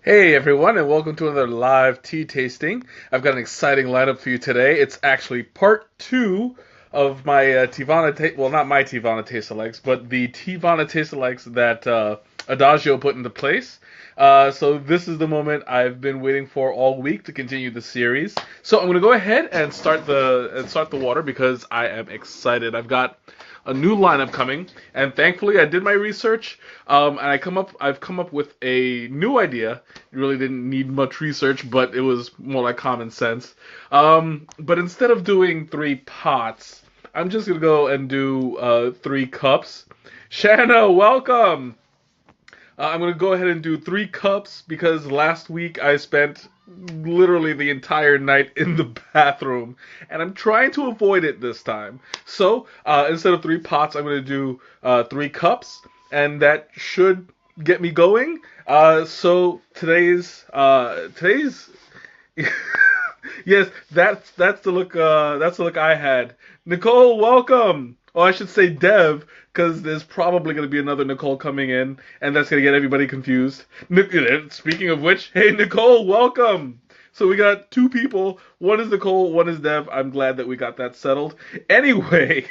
Hey everyone, and welcome to another live tea tasting. I've got an exciting lineup for you today. It's actually part two of my Teavanna, well, not my Teavanna Tastealikes, but the Teavanna Tastealikes that Adagio put into place. So this is the moment I've been waiting for all week to continue the series. So I'm going to go ahead and start the water because I am excited. I've got a new lineup coming, and thankfully I did my research, and I've come up with a new idea. It really didn't need much research, but it was more like common sense. But instead of doing 3 pots, I'm just gonna go and do 3 cups. Shanna, welcome. I'm going to go ahead and do 3 cups because last week I spent literally the entire night in the bathroom, and I'm trying to avoid it this time. So instead of 3 pots, I'm going to do 3 cups, and that should get me going. So today's yes, that's the look. That's the look I had. Nicole, welcome. Oh, I should say Dev, because there's probably going to be another Nicole coming in, and that's going to get everybody confused. Speaking of which, hey Nicole, welcome. So we got 2 people. One is Nicole, one is Dev. I'm glad that we got that settled. Anyway,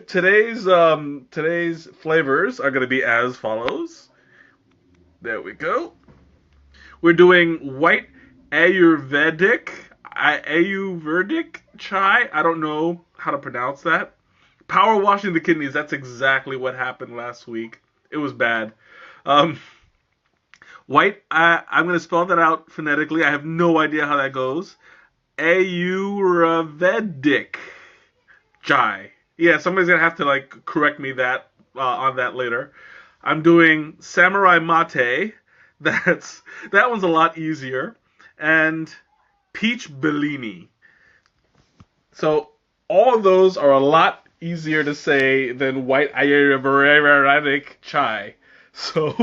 today's flavors are going to be as follows. There we go. We're doing white Ayurvedic chai. I don't know how to pronounce that. Power washing the kidneys. That's exactly what happened last week. It was bad. Um, white. I'm going to spell that out phonetically. I have no idea how that goes. Ayurvedic chai. Yeah, somebody's gonna have to correct me on that later. I'm doing samurai mate. That one's a lot easier. And peach bellini. So all of those are a lot easier to say than white Ayurvedic chai. So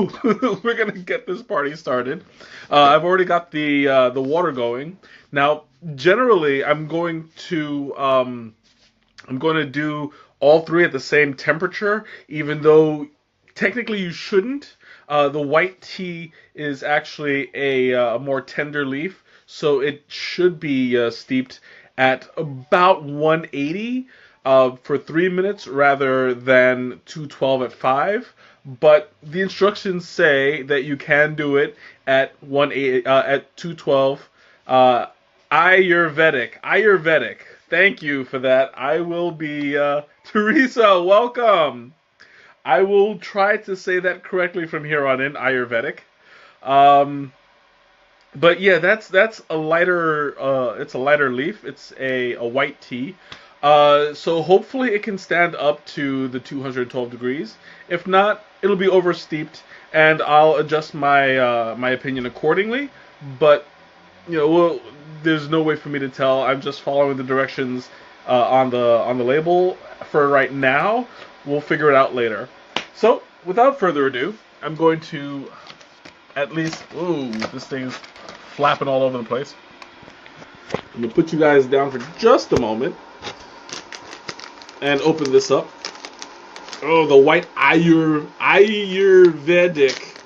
we're gonna get this party started. I've already got the water going. Now, generally, I'm going to do all 3 at the same temperature, even though technically you shouldn't. The white tea is actually a more tender leaf, so it should be steeped at about 180 for 3 minutes rather than 212 at 5. But the instructions say that you can do it at 180 at 212. Ayurvedic. Thank you for that. I will be Teresa. Welcome. I will try to say that correctly from here on in. Ayurvedic. Um, but yeah, that's a lighter. It's a lighter leaf. It's a white tea. So hopefully it can stand up to the 212 degrees. If not, it'll be oversteeped, and I'll adjust my opinion accordingly. But well, there's no way for me to tell. I'm just following the directions on the label for right now. We'll figure it out later. So, without further ado, I'm going to at least. Ooh, this thing's flapping all over the place. I'm gonna put you guys down for just a moment and open this up. Oh, the white Ayurvedic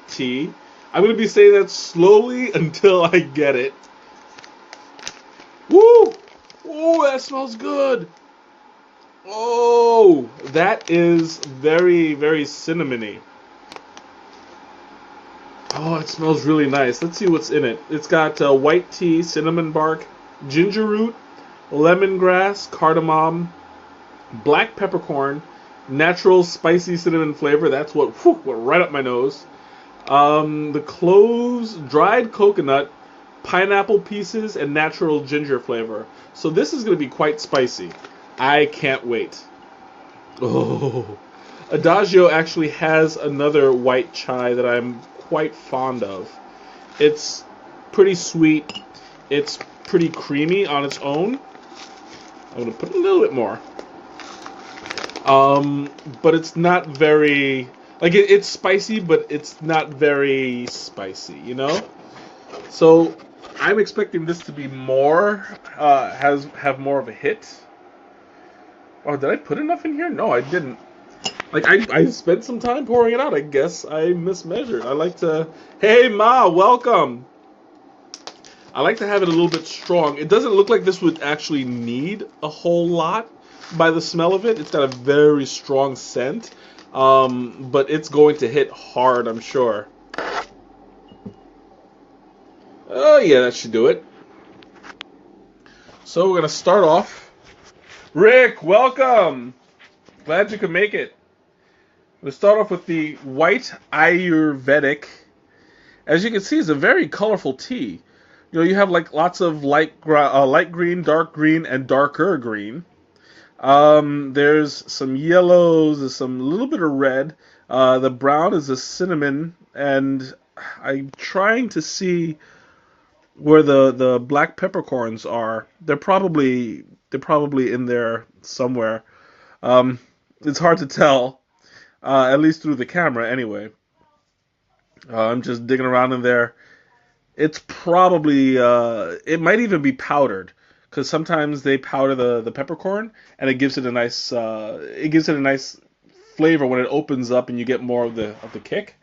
tea. I'm gonna be saying that slowly until I get it. Woo! Oh, that smells good. Oh, that is very, very cinnamony. Oh, it smells really nice. Let's see what's in it. It's got white tea, cinnamon bark, ginger root, lemongrass, cardamom, black peppercorn, natural spicy cinnamon flavor. That's what went right up my nose. The cloves, dried coconut, pineapple pieces, and natural ginger flavor. So this is going to be quite spicy. I can't wait. Oh, Adagio actually has another white chai that I'm quite fond of. It's pretty sweet. It's pretty creamy on its own. I'm going to put a little bit more. But it's not very... it's spicy, but it's not very spicy, you know? So I'm expecting this to be more, have more of a hit. Oh, did I put enough in here? No, I didn't. I spent some time pouring it out. I guess I mismeasured. I like to... Hey, Ma, welcome. I like to have it a little bit strong. It doesn't look like this would actually need a whole lot by the smell of it. It's got a very strong scent, but it's going to hit hard, I'm sure. Oh yeah, that should do it. So we're gonna start off. Rick, welcome. Glad you could make it. We'll start off with the white Ayurvedic. As you can see, it's a very colorful tea. You know, you have like lots of light green, dark green, and darker green. There's some yellows, there's some little bit of red. The brown is a cinnamon, and I'm trying to see where the black peppercorns are. They're probably in there somewhere. Um, it's hard to tell, at least through the camera anyway. I'm just digging around in there. It's probably it might even be powdered because sometimes they powder the peppercorn and it gives it a nice flavor when it opens up and you get more of the kick.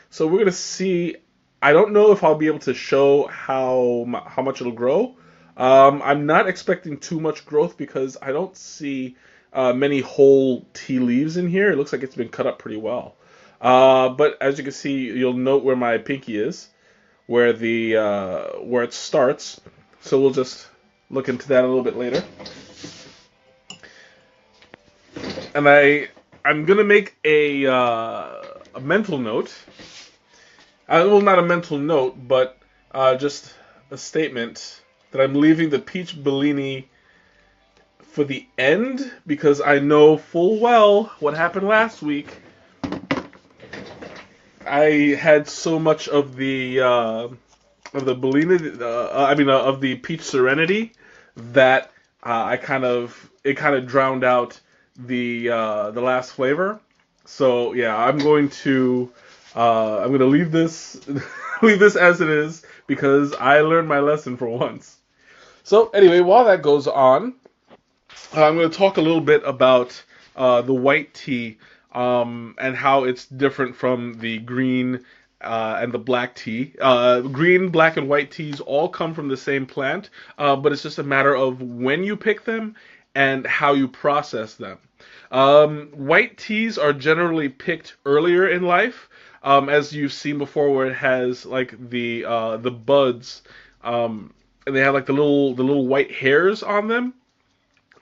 So we're gonna see. I don't know if I'll be able to show how much it'll grow. I'm not expecting too much growth because I don't see many whole tea leaves in here. It looks like it's been cut up pretty well. But as you can see, you'll note where my pinky is, where it starts. So we'll just look into that a little bit later. And I'm gonna make a mental note. Well, not a mental note, but just a statement that I'm leaving the peach Bellini for the end because I know full well what happened last week. I had so much of the Bellini, of the peach Serenity that it kind of drowned out the last flavor. So yeah, I'm going to leave this leave this as it is because I learned my lesson for once. So anyway, while that goes on, I'm going to talk a little bit about the white tea and how it's different from the green and the black tea. Green, black, and white teas all come from the same plant, but it's just a matter of when you pick them and how you process them. White teas are generally picked earlier in life, as you've seen before, where it has like the buds, and they have like the little white hairs on them.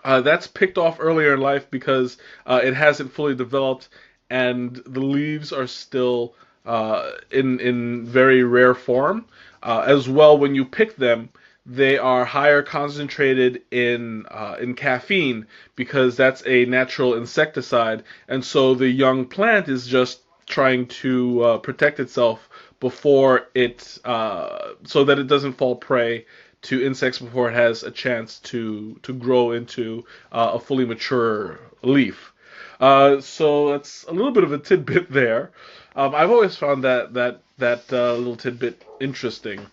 That's picked off earlier in life because it hasn't fully developed, and the leaves are still in very rare form. As well, when you pick them, they are higher concentrated in caffeine because that's a natural insecticide, and so the young plant is just trying to protect itself before so that it doesn't fall prey to insects before it has a chance to grow into a fully mature leaf. So that's a little bit of a tidbit there. I've always found that little tidbit interesting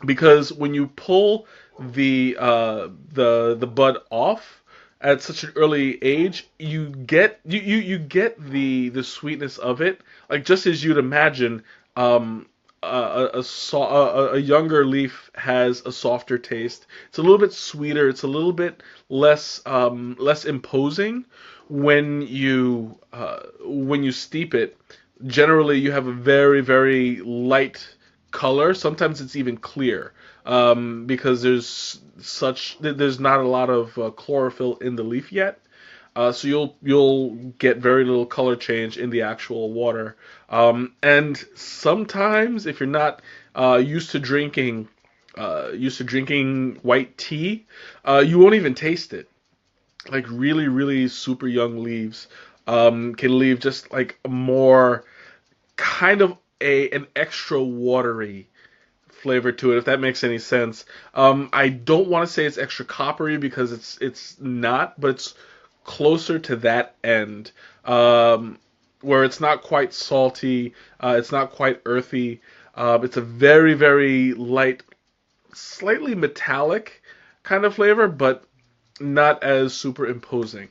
because when you pull the bud off at such an early age, you get the sweetness of it, like just as you'd imagine. A younger leaf has a softer taste. It's a little bit sweeter. It's a little bit less imposing when you steep it. Generally, you have a very very light color. Sometimes it's even clear because there's not a lot of chlorophyll in the leaf yet. So you'll get very little color change in the actual water. And sometimes, if you're not used to drinking white tea, you won't even taste it. Like really, really super young leaves can leave just like a more kind of an extra watery flavor to it, if that makes any sense. I don't want to say it's extra coppery because it's not, but it's closer to that end, where it's not quite salty, it's not quite earthy. It's a very, very light, slightly metallic kind of flavor, but not as super imposing.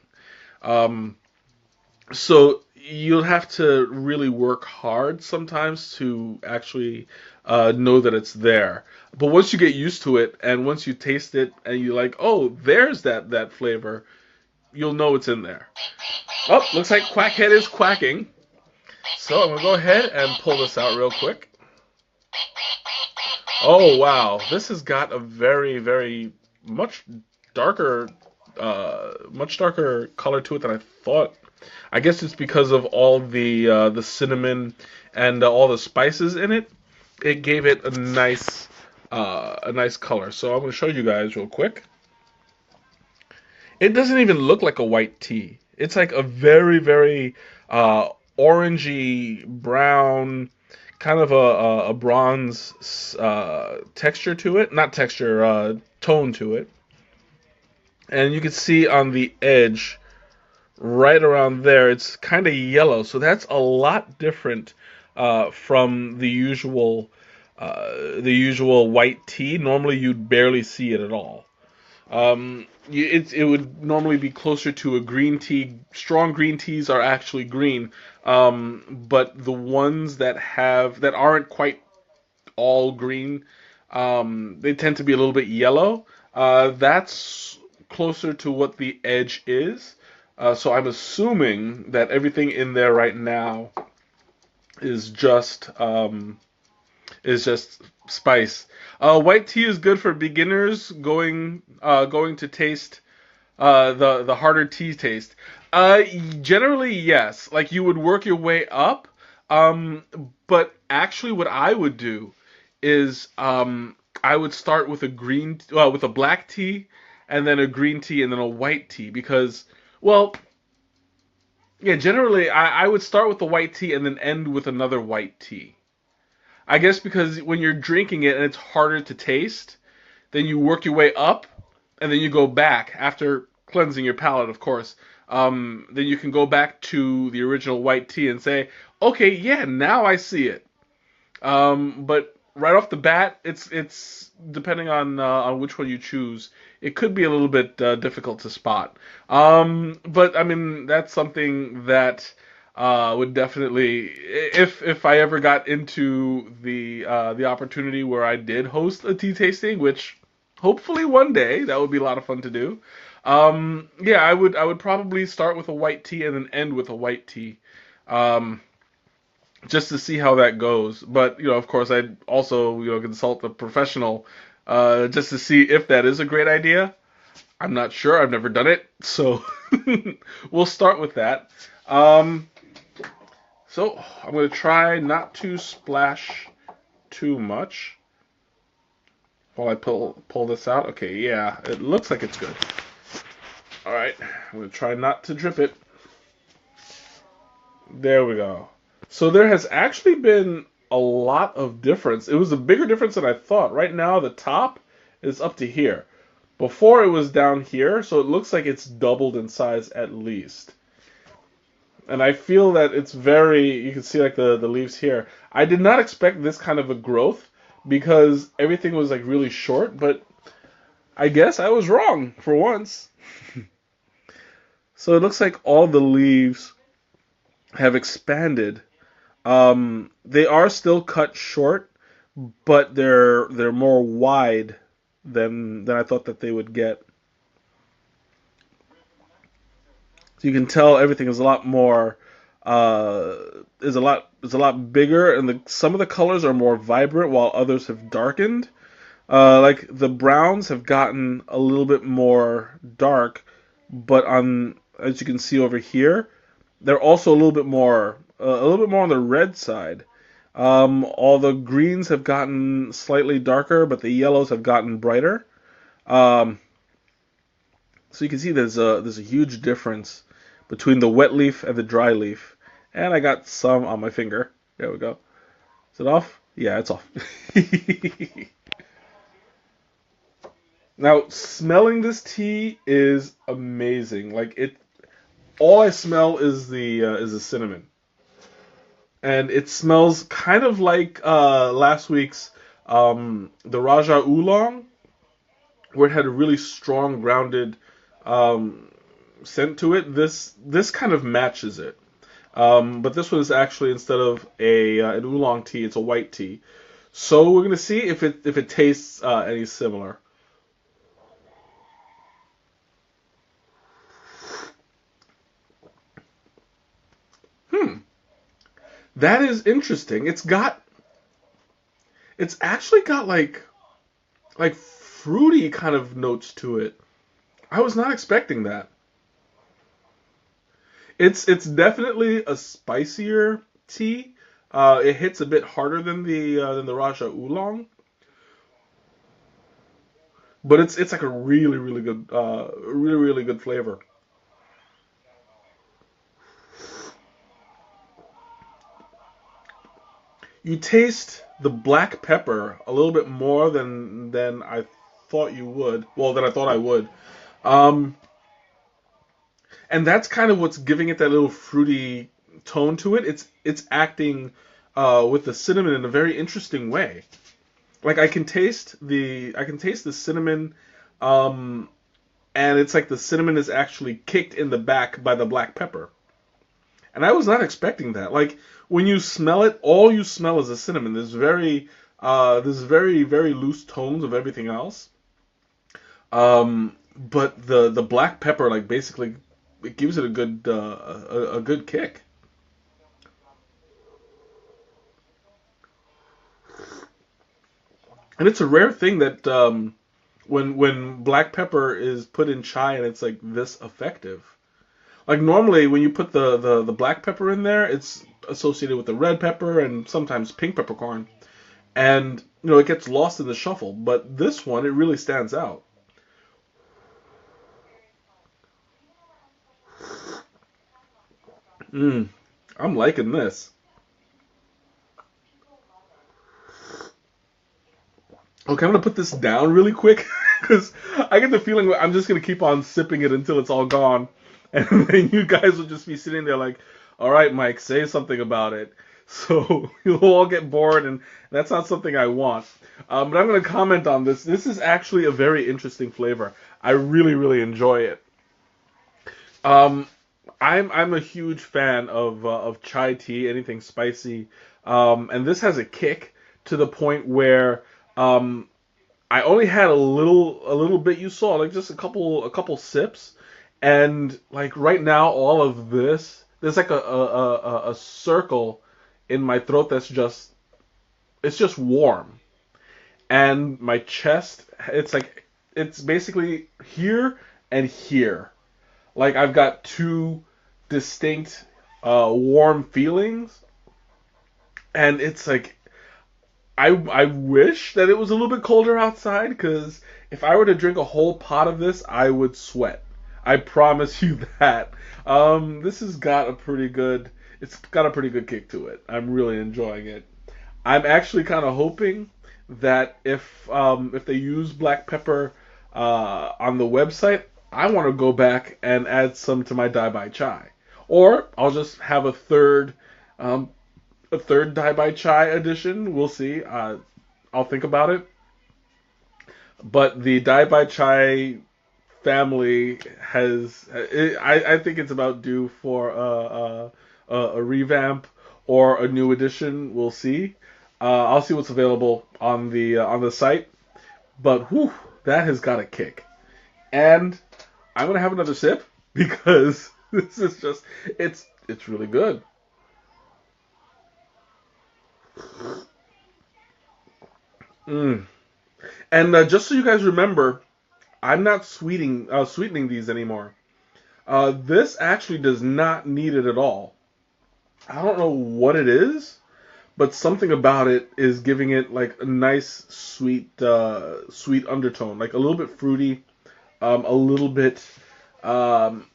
So you'll have to really work hard sometimes to actually know that it's there. But once you get used to it, and once you taste it, and you like, oh, there's that flavor, you'll know it's in there. Oh, looks like Quackhead is quacking. So I'm gonna go ahead and pull this out real quick. Oh wow, this has got a very much darker, much darker color to it than I thought. I guess it's because of all the cinnamon and all the spices in it. It gave it a nice color. So I'm gonna show you guys real quick. It doesn't even look like a white tea. It's like a very orangey brown, kind of a bronze texture to it. Not texture, tone to it. And you can see on the edge, right around there, it's kind of yellow. So that's a lot different from the usual white tea. Normally, you'd barely see it at all. It would normally be closer to a green tea. Strong green teas are actually green, but the ones that aren't quite all green, they tend to be a little bit yellow. That's closer to what the edge is. So I'm assuming that everything in there right now is just spice. White tea is good for beginners going to taste the harder tea taste. Generally, yes. Like you would work your way up. But actually, what I would do is I would start with with a black tea, and then a green tea, and then a white tea because, well, yeah, generally I would start with the white tea and then end with another white tea. I guess because when you're drinking it and it's harder to taste, then you work your way up, and then you go back after cleansing your palate, of course. Then you can go back to the original white tea and say, okay, yeah, now I see it. But right off the bat, it's depending on which one you choose, it could be a little bit difficult to spot. But I mean, that's something that would definitely, if I ever got into the opportunity where I did host a tea tasting, which hopefully one day that would be a lot of fun to do. Yeah, I would probably start with a white tea and then end with a white tea. Um, just to see how that goes. But of course, I'd also consult a professional just to see if that is a great idea. I'm not sure. I've never done it, so we'll start with that. Um, so I'm gonna try not to splash too much while I pull this out. Okay, yeah, it looks like it's good. All right, I'm gonna try not to drip it. There we go. So there has actually been a lot of difference. It was a bigger difference than I thought. Right now, the top is up to here. Before it was down here, so it looks like it's doubled in size at least. And I feel that it's you can see like the leaves here. I did not expect this kind of a growth because everything was like really short, but I guess I was wrong for once. So it looks like all the leaves have expanded. They are still cut short, but they're more wide than I thought that they would get. So you can tell everything is a lot more is a lot bigger, and some of the colors are more vibrant while others have darkened. Like the browns have gotten a little bit more dark, but as you can see over here, they're also a little bit more on the red side. All the greens have gotten slightly darker, but the yellows have gotten brighter. Um, so you can see there's a huge difference between the wet leaf and the dry leaf. And I got some on my finger. There we go. Is it off? Yeah, it's off. Now, smelling this tea is amazing. All I smell is the cinnamon. And it smells kind of like last week's the Raja Oolong, where it had a really strong, grounded scent to it. This kind of matches it, but this one is actually, instead of an oolong tea, it's a white tea. So we're gonna see if it tastes any similar. Hmm, that is interesting. It's actually got like fruity kind of notes to it. I was not expecting that. It's definitely a spicier tea. It hits a bit harder than the Raja Oolong, but it's like a really good really good flavor. You taste the black pepper a little bit more than I thought you would. Well, than I thought I would. Um, and that's kind of what's giving it that little fruity tone to it. It's acting with the cinnamon in a very interesting way. Like I can taste the cinnamon, um, and it's like the cinnamon is actually kicked in the back by the black pepper. And I was not expecting that. Like when you smell it, all you smell is the cinnamon. There's very loose tones of everything else. But the black pepper like basically it gives it a a good kick. And it's a rare thing that when black pepper is put in chai and it's like this effective. Like normally when you put the black pepper in there, it's associated with the red pepper and sometimes pink peppercorn. And it gets lost in the shuffle. But this one, it really stands out. Mm, I'm liking this. Okay, I'm gonna put this down really quick because I get the feeling I'm just gonna keep on sipping it until it's all gone, and then you guys will just be sitting there like, "All right, Mike, say something about it." So you'll all get bored, and that's not something I want. But I'm gonna comment on this. This is actually a very interesting flavor. I really enjoy it. Um, I'm a huge fan of chai tea, anything spicy, and this has a kick to the point where um, I only had a little bit. You saw like just a couple sips, and like right now, all of this there's like a circle in my throat that's just it's just warm, and my chest it's like it's basically here and here. Like I've got two distinct warm feelings, and it's like I wish that it was a little bit colder outside because if I were to drink a whole pot of this, I would sweat. I promise you that. This has got a pretty good. It's got a pretty good kick to it. I'm really enjoying it. I'm actually kind of hoping that if they use black pepper on the website, I want to go back and add some to my Dai Bai Chai, or I'll just have um, a third Dai Bai Chai edition. We'll see. I'll think about it. But the Dai Bai Chai family I think it's about due for a revamp or a new edition. We'll see. I'll see what's available on the site. But whew, that has got a kick. And I'm gonna have another sip because this is just it's really good. Mm. And just so you guys remember, I'm not sweetening these anymore. This actually does not need it at all. I don't know what it is, but something about it is giving it like a nice sweet undertone, like a little bit fruity, a little bit. Um,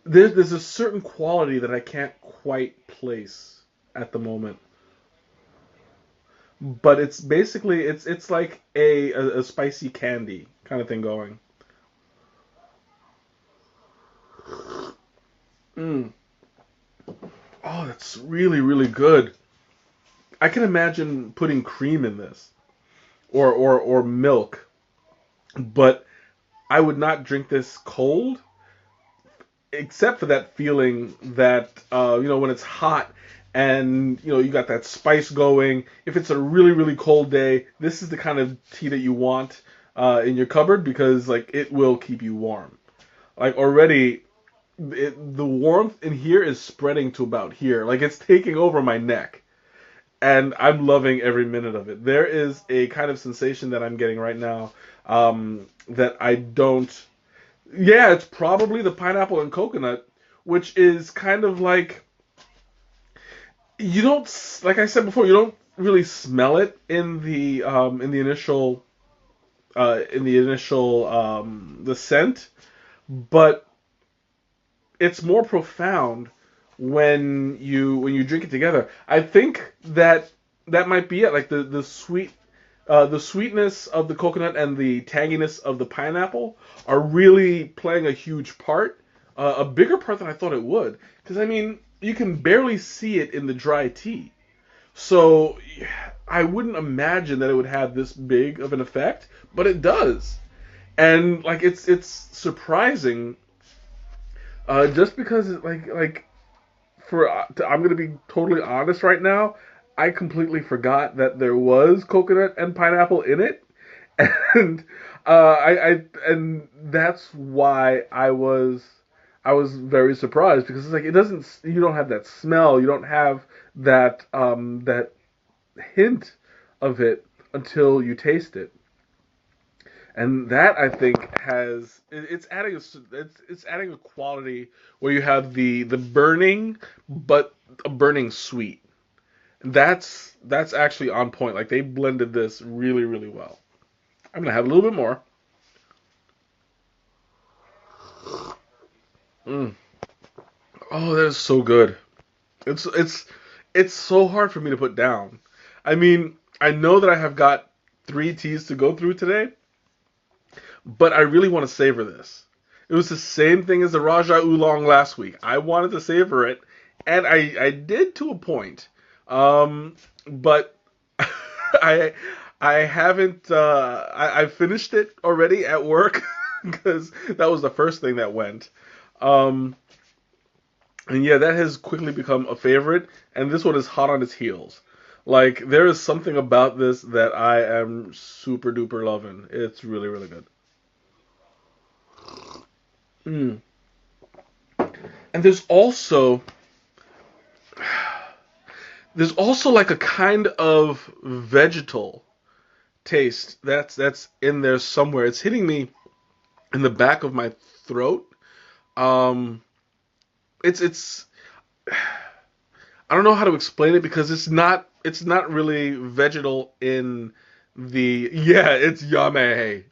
there's a certain quality that I can't quite place at the moment, but it's basically it's like a spicy candy kind of thing going. Mm. Oh, that's really good. I can imagine putting cream in this or milk, but I would not drink this cold, except for that feeling that when it's hot and you got that spice going. If it's a really really cold day, this is the kind of tea that you want in your cupboard because like it will keep you warm. Like already, the warmth in here is spreading to about here. Like it's taking over my neck, and I'm loving every minute of it. There is a kind of sensation that I'm getting right now that I don't. Yeah, it's probably the pineapple and coconut, which is kind of like you don't like I said before, you don't really smell it in the initial the scent, but it's more profound when you drink it together. I think that might be it. Like the sweetness of the coconut and the tanginess of the pineapple are really playing a huge part, a bigger part than I thought it would. Because I mean, you can barely see it in the dry tea, so I wouldn't imagine that it would have this big of an effect, but it does. And like it's surprising, just because like I'm gonna be totally honest right now. I completely forgot that there was coconut and pineapple in it, and and that's why I was very surprised because it's like it doesn't you don't have that smell, you don't have that hint of it until you taste it, and that I think it's adding it's adding a quality where you have the burning but a burning sweet. That's actually on point. Like they blended this really really well. I'm gonna have a little bit more. Mm. Oh, that is so good. It's so hard for me to put down. I mean, I know that I have got 3 teas to go through today, but I really want to savor this. It was the same thing as the Raja Oolong last week. I wanted to savor it, and I did to a point. But I I haven't I finished it already at work because that was the first thing that went. Um, and yeah, that has quickly become a favorite, and this one is hot on its heels. Like there is something about this that I am super duper loving. It's really really good. Mm. And there's also like a kind of vegetal taste that's in there somewhere. It's hitting me in the back of my throat. Um, it's I don't know how to explain it because it's not really vegetal in the yeah it's yame.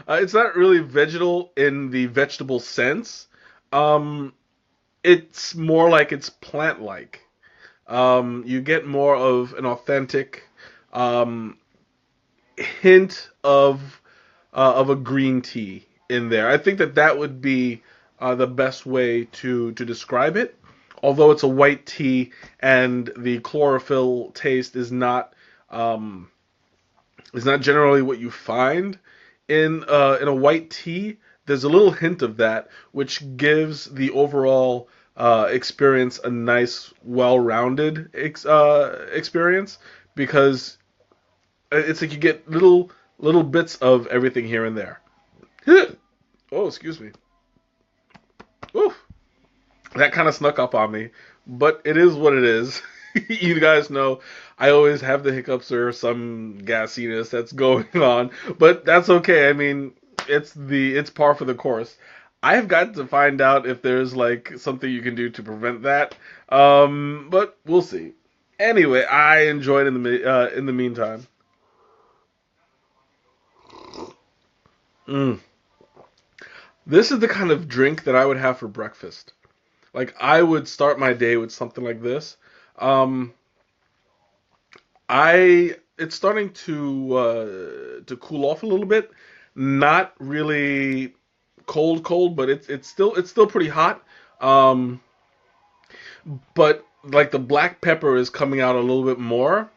It's not really vegetal in the vegetable sense. Um, it's more like it's plant like. You get more of an authentic um, hint of a green tea in there. I think that would be the best way to describe it. Although it's a white tea and the chlorophyll taste um, is not generally what you find in a white tea. There's a little hint of that, which gives the overall experience a nice, well-rounded experience because it's like you get little bits of everything here and there. Oh, excuse me. Oof, that kind of snuck up on me, but it is what it is. You guys know I always have the hiccups or some gassiness that's going on, but that's okay. I mean, it's par for the course. I've got to find out if there's like something you can do to prevent that. But we'll see. Anyway, I enjoyed it in the meantime. Mm. This is the kind of drink that I would have for breakfast. Like I would start my day with something like this. Um, I it's starting to cool off a little bit. Not really cold, but it's still pretty hot. Um, but like the black pepper is coming out a little bit more,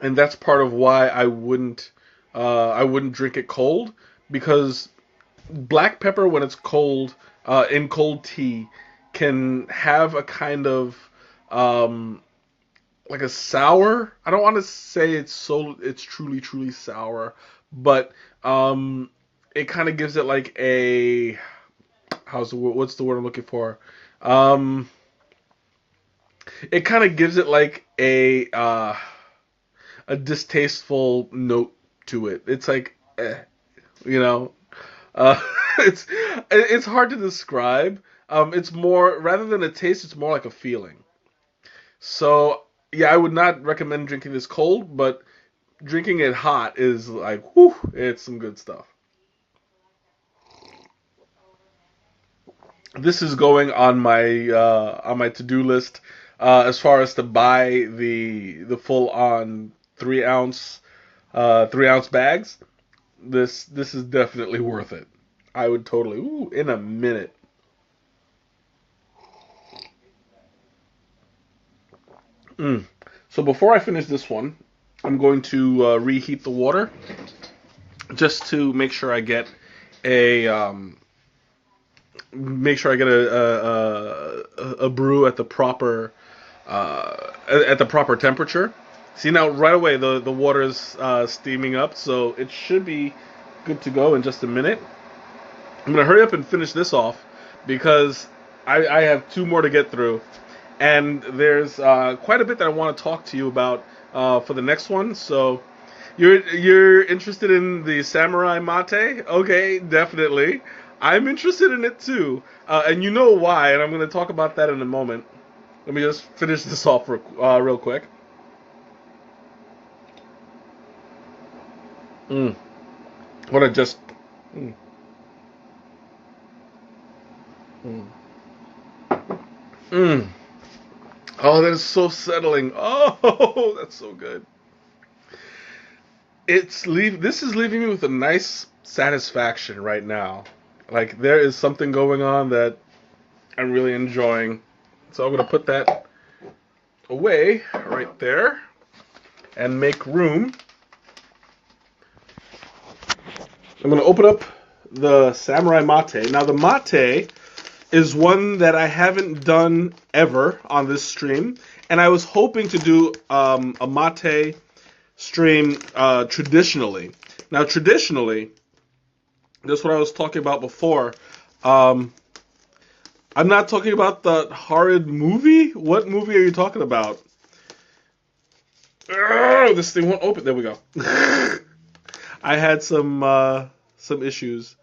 and that's part of why I wouldn't drink it cold because black pepper when it's cold in cold tea can have a kind of um, like a sour. I don't want to say it's truly sour, but it kind of gives it like a what's the word I'm looking for? Um, it kind of gives it like a distasteful note to it. It's like, you know, uh, it's it's hard to describe. It's more rather than a taste, it's more like a feeling. So yeah, I would not recommend drinking this cold, but drinking it hot is like, whew, it's some good stuff. This is going on my to do list as far as to buy the full on 3 ounce 3 ounce bags. This is definitely worth it. I would totally in a minute. Mm. So before I finish this one, I'm going to reheat the water just to a make sure I get a brew at the proper temperature. See now right away the water is steaming up, so it should be good to go in just a minute. I'm gonna hurry up and finish this off because I have two more to get through, and there's quite a bit that I want to talk to you about for the next one. So you're interested in the samurai mate? Okay, definitely. I'm interested in it too, and you know why, and I'm going to talk about that in a moment. Let me just finish this off real quick. Mm. What I just. Mm, mm, mm. Oh, that is so settling. Oh, that's so good. This is leaving me with a nice satisfaction right now. Like there is something going on that I'm really enjoying. So I'm gonna put that away right there and make room. I'm gonna open up the samurai mate. Now the mate is one that I haven't done ever on this stream, and I was hoping to do a mate stream traditionally. Now traditionally, that's what I was talking about before. Um, I'm not talking about the horrid movie. What movie are you talking about? Urgh, this thing won't open. There we go. I had some issues.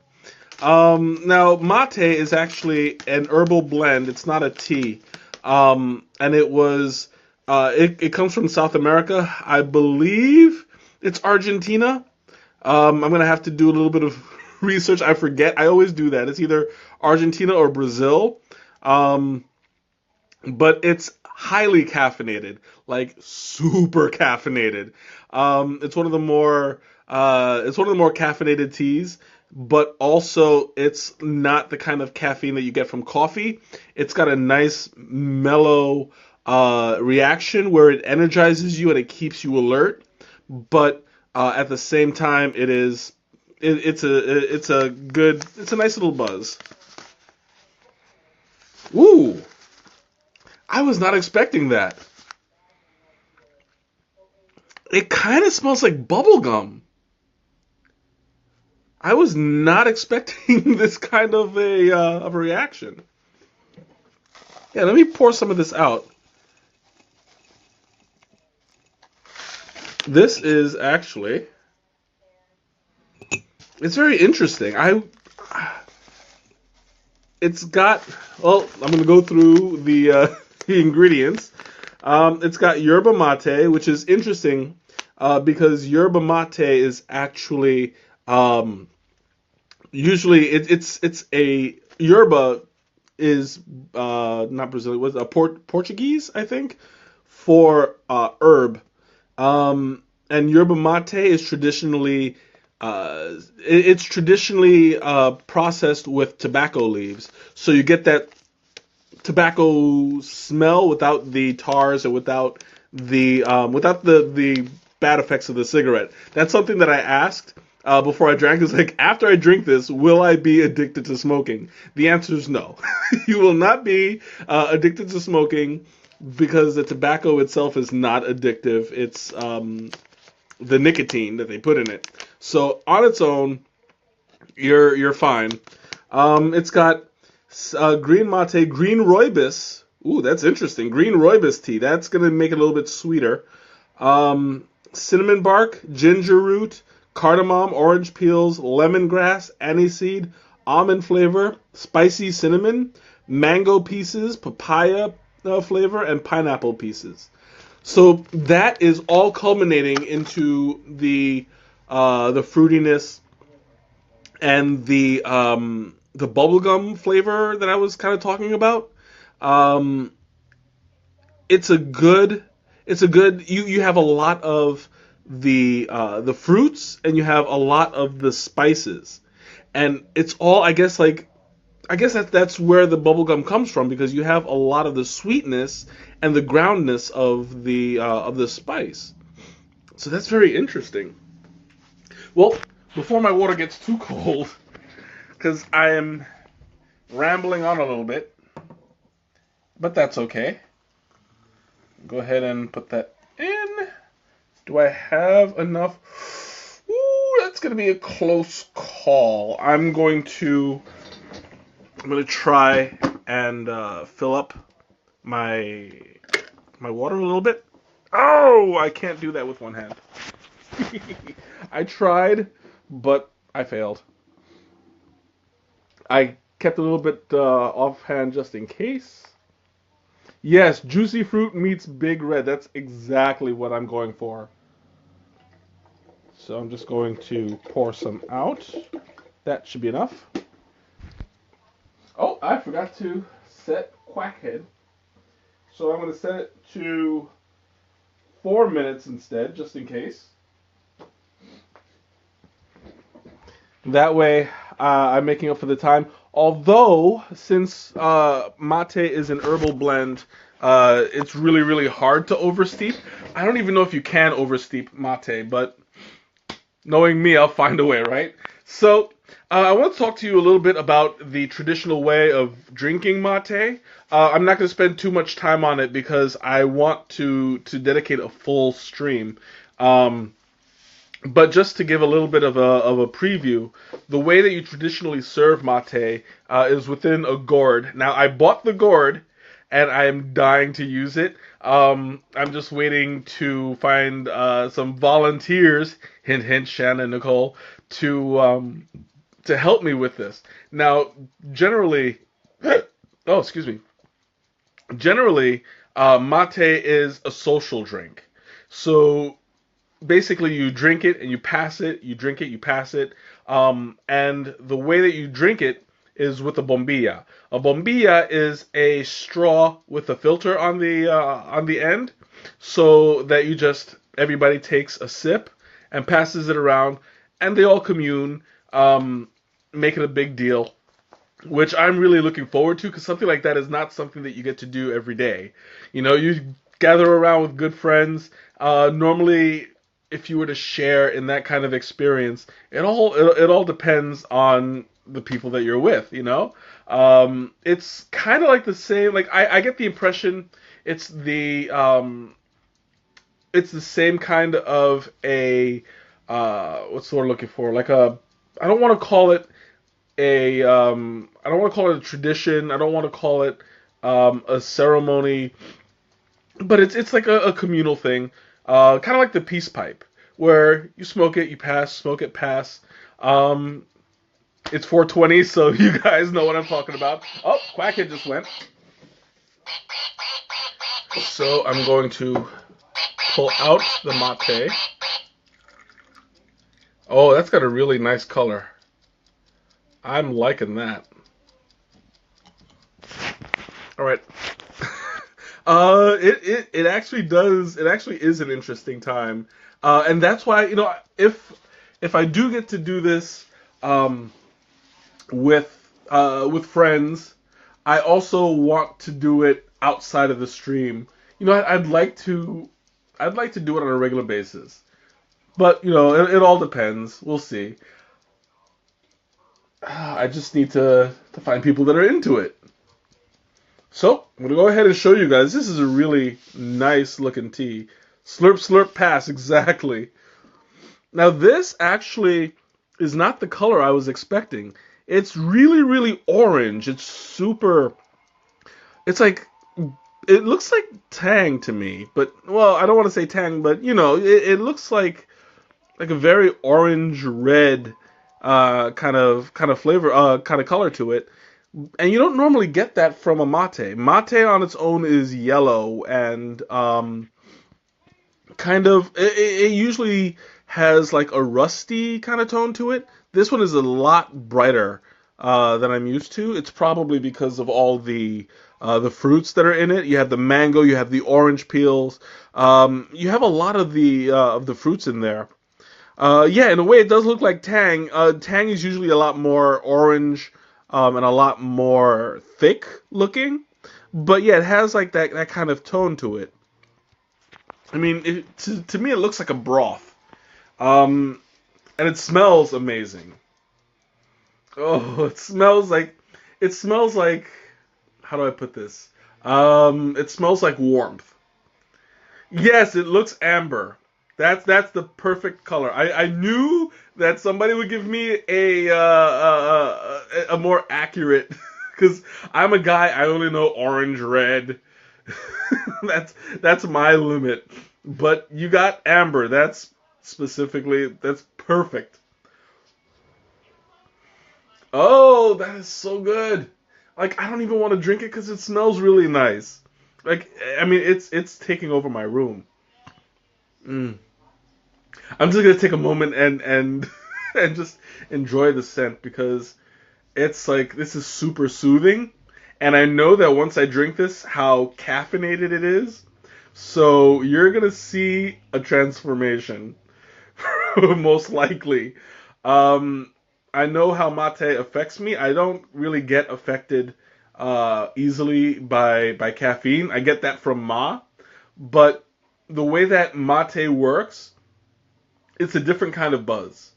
Now mate is actually an herbal blend. It's not a tea. And it comes from South America. I believe it's Argentina. I'm gonna have to do a little bit of research. I forget. I always do that. It's either Argentina or Brazil. Um, but it's highly caffeinated, like super caffeinated. It's one of the more caffeinated teas, but also it's not the kind of caffeine that you get from coffee. It's got a nice mellow reaction where it energizes you and it keeps you alert, but at the same time it's a nice little buzz. Ooh, I was not expecting that. It kind of smells like bubblegum. I was not expecting this kind of a reaction. Yeah, let me pour some of this out. This is actually it's very interesting. It's got I'm gonna go through the the ingredients. It's got yerba mate, which is interesting because yerba mate is actually usually it's a yerba is not Brazilian, was a Portuguese, I think, for herb. And yerba mate is traditionally processed with tobacco leaves, so you get that tobacco smell without the tars or without the bad effects of the cigarette. That's something that I asked before I drank. It's like, after I drink this, will I be addicted to smoking? The answer is no. You will not be addicted to smoking because the tobacco itself is not addictive. It's the nicotine that they put in it. So on its own, you're fine. It's got green mate, green rooibos. Ooh, that's interesting. Green rooibos tea. That's gonna make it a little bit sweeter. Cinnamon bark, ginger root, cardamom, orange peels, lemongrass, aniseed, almond flavor, spicy cinnamon, mango pieces, papaya flavor, and pineapple pieces. So that is all culminating into the fruitiness and the bubblegum flavor that I was kind of talking about. Um, it's a good you have a lot of the fruits, and you have a lot of the spices, and it's all, I guess that's where the bubblegum comes from, because you have a lot of the sweetness and the groundness of the spice. So that's very interesting. Well, before my water gets too cold, because I am rambling on a little bit, but that's okay. Go ahead and put that in. Do I have enough? Ooh, that's going to be a close call. I'm going to try and fill up my water a little bit. Oh, I can't do that with one hand. I tried, but I failed. I kept a little bit offhand just in case. Yes, juicy fruit meets big red. That's exactly what I'm going for. So I'm just going to pour some out. That should be enough. Oh, I forgot to set Quackhead. So I'm going to set it to 4 minutes instead, just in case. That way, I'm making up for the time. Although, since mate is an herbal blend, it's really, really hard to oversteep. I don't even know if you can oversteep mate, but knowing me, I'll find a way, right? So, I want to talk to you a little bit about the traditional way of drinking mate. I'm not going to spend too much time on it because I want to dedicate a full stream. But just to give a little bit of a preview, the way that you traditionally serve mate is within a gourd. Now, I bought the gourd, and I am dying to use it. I'm just waiting to find some volunteers, hint hint, Shannon, Nicole, to help me with this. Now, generally, oh, excuse me. Generally, mate is a social drink. So basically, you drink it and you pass it, you drink it, you pass it, and the way that you drink it is with a bombilla. A bombilla is a straw with a filter on the end, so that everybody takes a sip and passes it around, and they all commune, make it a big deal, which I'm really looking forward to, because something like that is not something that you get to do every day. You gather around with good friends. Normally, if you were to share in that kind of experience, it all depends on the people that you're with. It's kind of like the same. Like I get the impression it's the same kind of a what's the word I'm looking for? Like I don't want to call it I don't want to call it a tradition. I don't want to call it a ceremony, but it's like a communal thing, kind of like the peace pipe, where you smoke it, you pass, smoke it, pass. It's 420, so you guys know what I'm talking about. Oh, Quackhead just went. So I'm going to pull out the mate. Oh, that's got a really nice color. I'm liking that. All right. It actually does. It actually is an interesting time, and that's why, if I do get to do this with friends, I also want to do it outside of the stream. I'd like to do it on a regular basis, but it all depends. We'll see. I just need to find people that are into it. So I'm gonna go ahead and show you guys. This is a really nice looking tea. Slurp, slurp, pass. Exactly. Now this actually is not the color I was expecting. It's really, really orange. It's super. It's like it looks like Tang to me, but well, I don't want to say Tang, but it looks like a very orange red kind of flavor, kind of color to it. And you don't normally get that from a mate. Mate on its own is yellow and kind of it usually has like a rusty kind of tone to it. This one is a lot brighter than I'm used to. It's probably because of all the fruits that are in it. You have the mango, you have the orange peels, you have a lot of the fruits in there. Yeah, in a way, it does look like Tang. Tang is usually a lot more orange and a lot more thick looking, but yeah, it has like that kind of tone to it. I mean, to me, it looks like a broth, um, and it smells amazing. Oh, it smells like how do I put this? It smells like warmth. Yes, it looks amber. That's the perfect color. I knew that somebody would give me a more accurate because I'm a guy. I only know orange, red. That's my limit. But you got amber. That's perfect. Oh, that is so good. Like I don't even want to drink it because it smells really nice. Like I mean, it's taking over my room. Mm. I'm just gonna take a moment and and just enjoy the scent because it's like this is super soothing, and I know that once I drink this, how caffeinated it is. So you're gonna see a transformation, most likely. Um, I know how mate affects me. I don't really get affected easily by caffeine. I get that from ma, but the way that mate works, it's a different kind of buzz.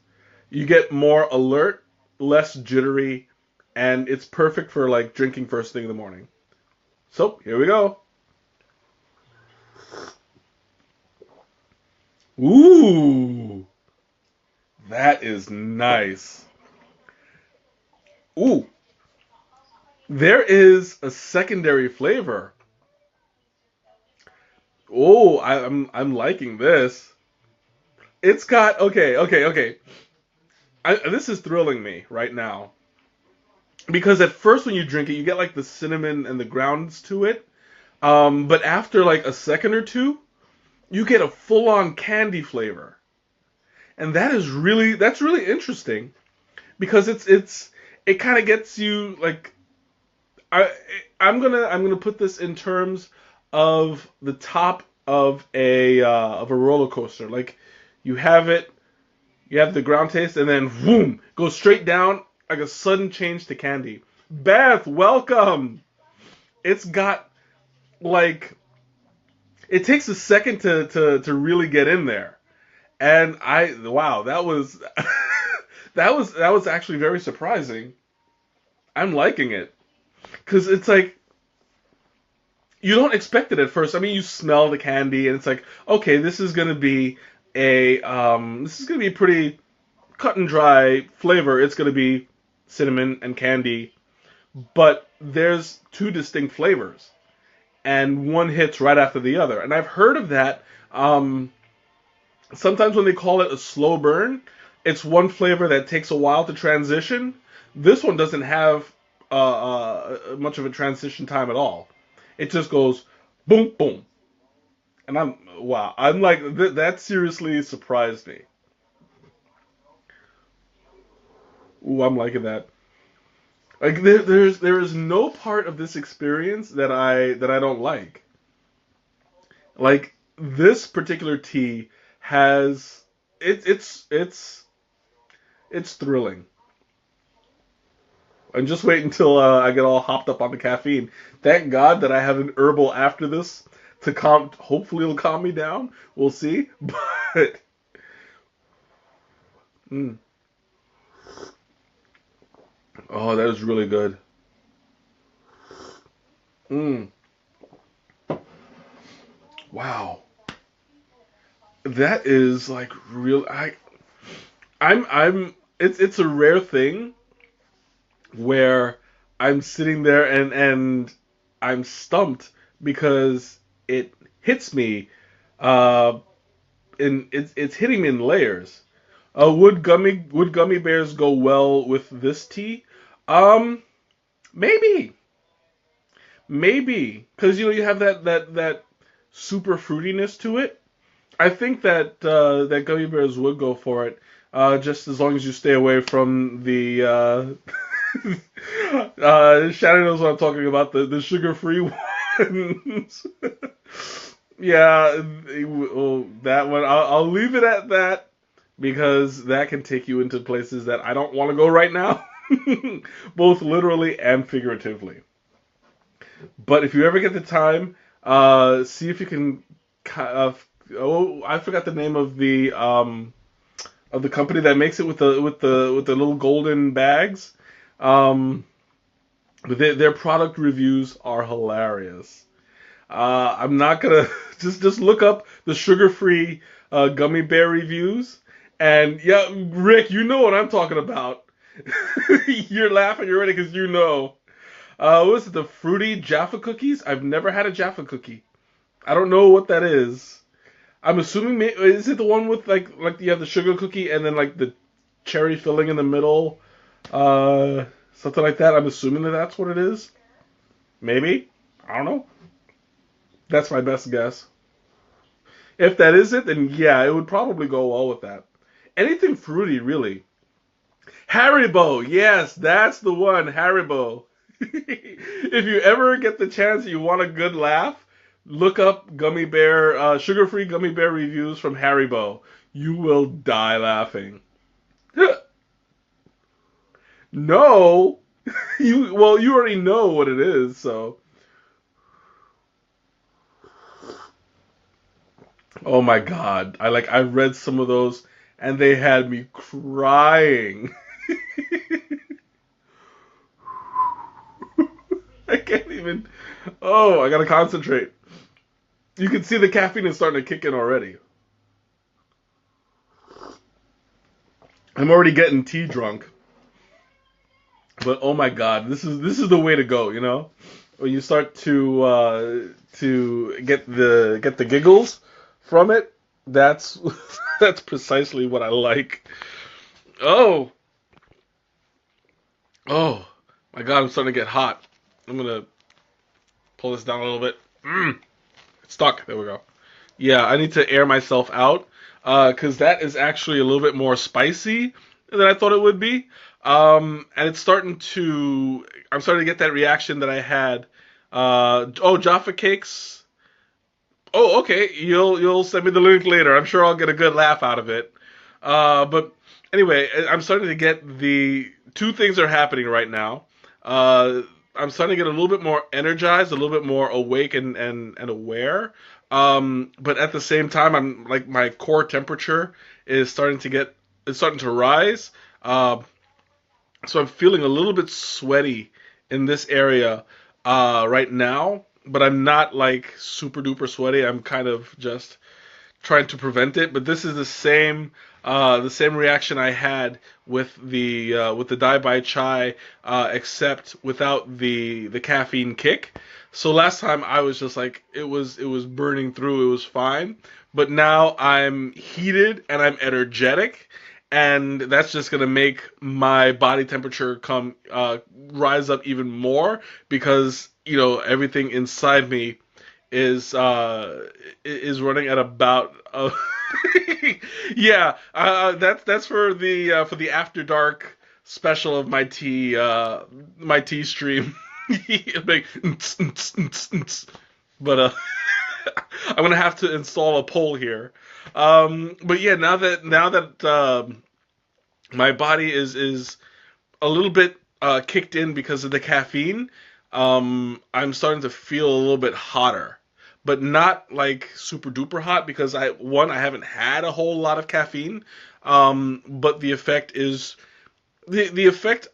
You get more alert, less jittery, and it's perfect for like drinking first thing in the morning. So here we go. Ooh, that is nice. Ooh, there is a secondary flavor. Oh, I'm liking this. It's got okay. This is thrilling me right now because at first when you drink it, you get like the cinnamon and the grounds to it. But after like a second or two, you get a full-on candy flavor, and that's really interesting because it kind of gets you like I I'm gonna put this in terms of the top of a roller coaster. Like you have it, you have the ground taste, and then boom, goes straight down like a sudden change to candy. Beth, welcome. It's got like it takes a second to really get in there. And wow, that was that was actually very surprising. I'm liking it because it's like you don't expect it at first. I mean, you smell the candy and it's like, okay, this is gonna be a pretty cut and dry flavor. It's gonna be cinnamon and candy, but there's two distinct flavors, and one hits right after the other. And I've heard of that. Sometimes when they call it a slow burn, it's one flavor that takes a while to transition. This one doesn't have much of a transition time at all. It just goes boom, boom, and I'm wow. I'm like that seriously surprised me. Ooh, I'm liking that. Like there is no part of this experience that I don't like. Like this particular tea has it's thrilling. And just wait until I get all hopped up on the caffeine. Thank God that I have an herbal after this to calm. Hopefully, it'll calm me down. We'll see. But mm, oh, that is really good. Mm. Wow. That is like real. I'm. It's a rare thing where I'm sitting there and I'm stumped because it hits me, uh, and it's hitting me in layers. Would gummy bears go well with this tea? Um, maybe, maybe because you have that super fruitiness to it. I think that gummy bears would go for it, just as long as you stay away from the. Shannon knows what I'm talking about. The sugar-free ones. Yeah, that one. I'll leave it at that because that can take you into places that I don't want to go right now, both literally and figuratively. But if you ever get the time, see if you can. Uh, oh, I forgot the name of the company that makes it with the little golden bags. Um, but their product reviews are hilarious. I'm not gonna just look up the sugar-free gummy bear reviews, and yeah, Rick, you know what I'm talking about. You're laughing already because you know. What was it? The fruity Jaffa cookies? I've never had a Jaffa cookie. I don't know what that is. I'm assuming is it the one with like you have the sugar cookie and then like the cherry filling in the middle, uh, something like that. I'm assuming that that's what it is. Maybe. I don't know. That's my best guess. If that is it, then yeah, it would probably go well with that. Anything fruity, really. Haribo, yes, that's the one, Haribo. If you ever get the chance, you want a good laugh, look up sugar-free gummy bear reviews from Haribo. You will die laughing. No, you already know what it is, so. Oh my god, I read some of those and they had me crying. I can't even. Oh, I gotta concentrate. You can see the caffeine is starting to kick in already. I'm already getting tea drunk, but oh my god, this is the way to go. When you start to get the giggles from it. That's that's precisely what I like. Oh, oh my god, I'm starting to get hot. I'm gonna pull this down a little bit. It's stuck. There we go. Yeah, I need to air myself out because that is actually a little bit more spicy than I thought it would be. And it's starting to. I'm starting to get that reaction that I had. Jaffa cakes. Oh, okay. You'll send me the link later. I'm sure I'll get a good laugh out of it. But anyway, I'm starting to get the two things are happening right now. Uh, I'm starting to get a little bit more energized, a little bit more awake and aware. But at the same time, I'm like my core temperature is starting to rise. So I'm feeling a little bit sweaty in this area right now, but I'm not like super duper sweaty. I'm kind of just trying to prevent it. But this is the same reaction I had with the Dai Bai Chai, except without the caffeine kick. So last time I was just like it was burning through. It was fine. But now I'm heated and I'm energetic, and that's just gonna make my body temperature come rise up even more because everything inside me is running at about yeah, that's for the after dark special of my tea stream. Like, but I'm gonna have to install a poll here. But yeah, now that my body is a little bit kicked in because of the caffeine, I'm starting to feel a little bit hotter, but not like super duper hot because I haven't had a whole lot of caffeine, but the effect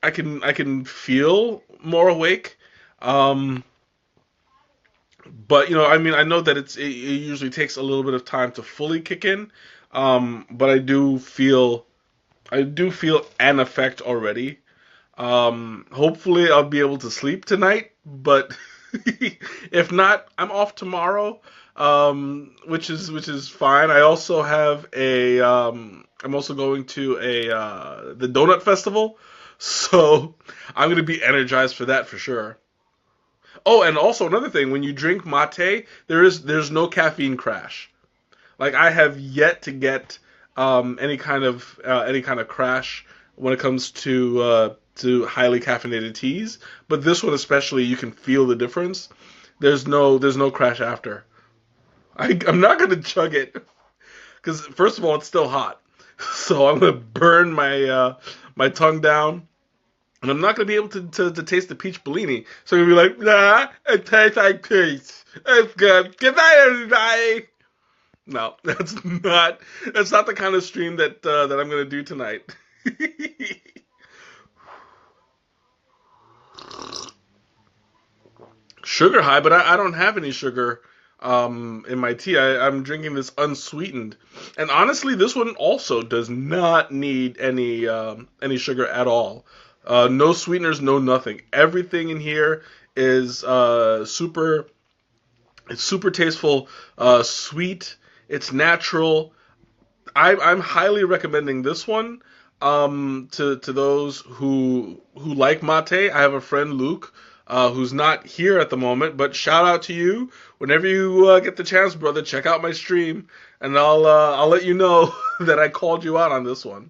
I can feel more awake. Um, But I mean, I know that it usually takes a little bit of time to fully kick in. But I do feel an effect already. Hopefully I'll be able to sleep tonight, but if not, I'm off tomorrow, which is fine. I'm also going to the donut festival, so I'm gonna be energized for that for sure. Oh, and also another thing, when you drink mate, there's no caffeine crash. Like I have yet to get any kind of crash when it comes to highly caffeinated teas, but this one especially, you can feel the difference. There's no crash after. I'm not gonna chug it because first of all it's still hot, so I'm gonna burn my tongue down. And I'm not gonna be able to taste the peach Bellini. So I'm gonna be like, nah, it tastes like peach. It's good. Good night, everybody. No, that's not the kind of stream that I'm gonna do tonight. Sugar high, but I don't have any sugar in my tea. I'm drinking this unsweetened, and honestly, this one also does not need any sugar at all. No sweeteners, no nothing. Everything in here is super. It's super tasteful, sweet. It's natural. I'm highly recommending this one to those who like mate. I have a friend Luke who's not here at the moment, but shout out to you. Whenever you get the chance, brother, check out my stream, and I'll let you know that I called you out on this one.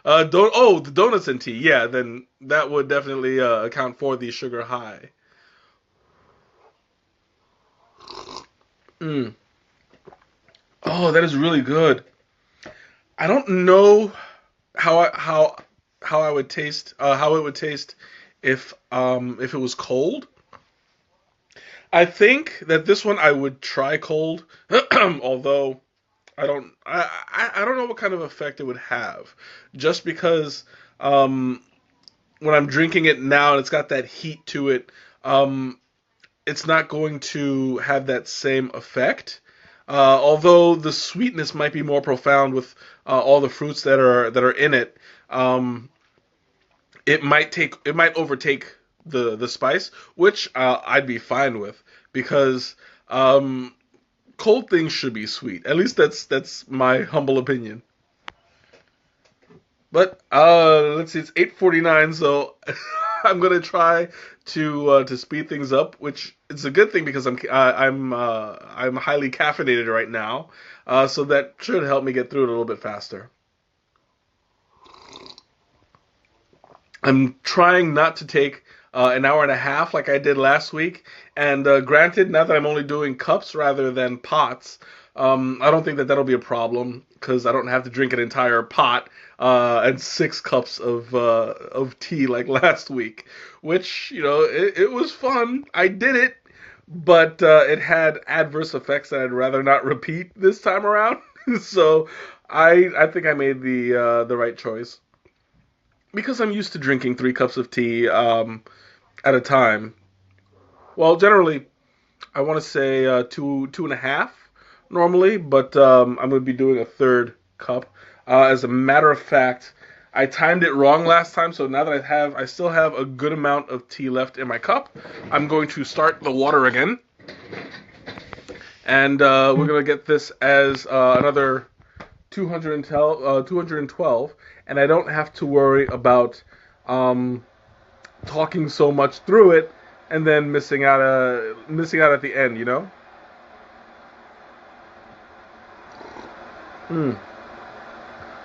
Don't the donuts and tea. Yeah, then that would definitely account for the sugar high. Mm. Oh, that is really good. I don't know how I, how I would taste how it would taste if it was cold. I think that this one I would try cold, although I don't know what kind of effect it would have, just because when I'm drinking it now and it's got that heat to it, um, it's not going to have that same effect. Although the sweetness might be more profound with all the fruits that are in it. Um, it might overtake the spice, which I'd be fine with because um, cold things should be sweet. At least that's my humble opinion. But let's see, it's 8:49, so I'm gonna try to speed things up, which is a good thing because I'm highly caffeinated right now, so that should help me get through it a little bit faster. I'm trying not to take an hour and a half like I did last week. And granted, now that I'm only doing cups rather than pots, I don't think that that'll be a problem because I don't have to drink an entire pot and 6 cups of tea like last week. Which it was fun. I did it, but it had adverse effects that I'd rather not repeat this time around. So I think I made the right choice because I'm used to drinking 3 cups of tea at a time. Well, generally, I want to say two and a half normally, but I'm going to be doing a third cup. As a matter of fact, I timed it wrong last time, so now that I still have a good amount of tea left in my cup. I'm going to start the water again, and we're going to get this as another 212, and I don't have to worry about um, talking so much through it and then missing out at the end. Mm.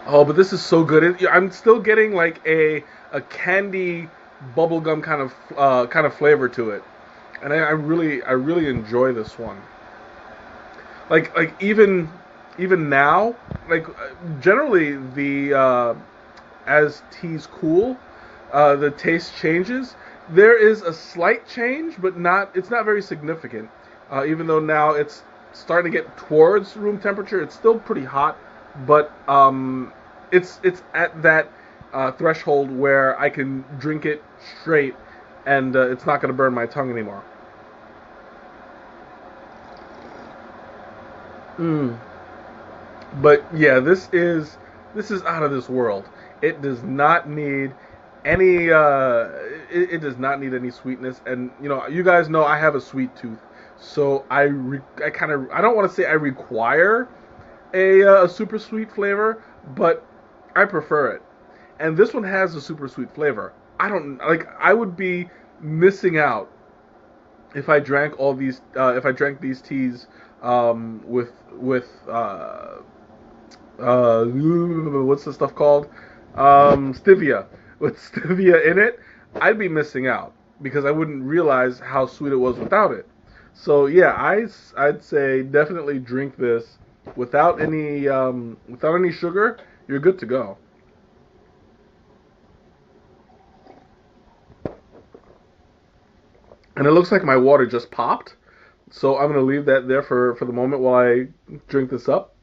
Oh, but this is so good. I'm still getting like a candy bubblegum kind of flavor to it, and I really enjoy this one. Like even now, like generally the as teas cool, the taste changes. There is a slight change, but it's not very significant. Even though now it's starting to get towards room temperature, it's still pretty hot, but it's at that threshold where I can drink it straight, and it's not going to burn my tongue anymore. Mm. But yeah, this is out of this world. It does not need any it does not need any sweetness, and you guys know I have a sweet tooth. So I kind of, I don't want to say I require a super sweet flavor, but I prefer it. And this one has a super sweet flavor. I don't like, I would be missing out if I drank all these if I drank these teas with what's the stuff called? Stevia. With stevia in it, I'd be missing out because I wouldn't realize how sweet it was without it. So yeah, I'd say definitely drink this without any sugar. You're good to go. And it looks like my water just popped, so I'm gonna leave that there for the moment while I drink this up.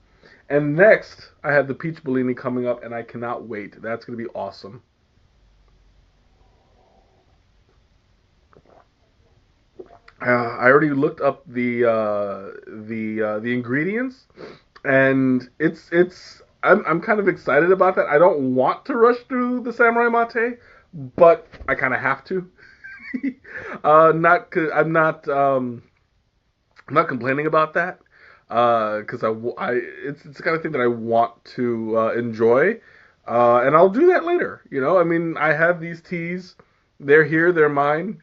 And next, I have the peach Bellini coming up, and I cannot wait. That's gonna be awesome. I already looked up the ingredients, and I'm kind of excited about that. I don't want to rush through the samurai mate, but I kind of have to. Not I'm not complaining about that because it's the kind of thing that I want to enjoy, and I'll do that later. I mean, I have these teas. They're here. They're mine.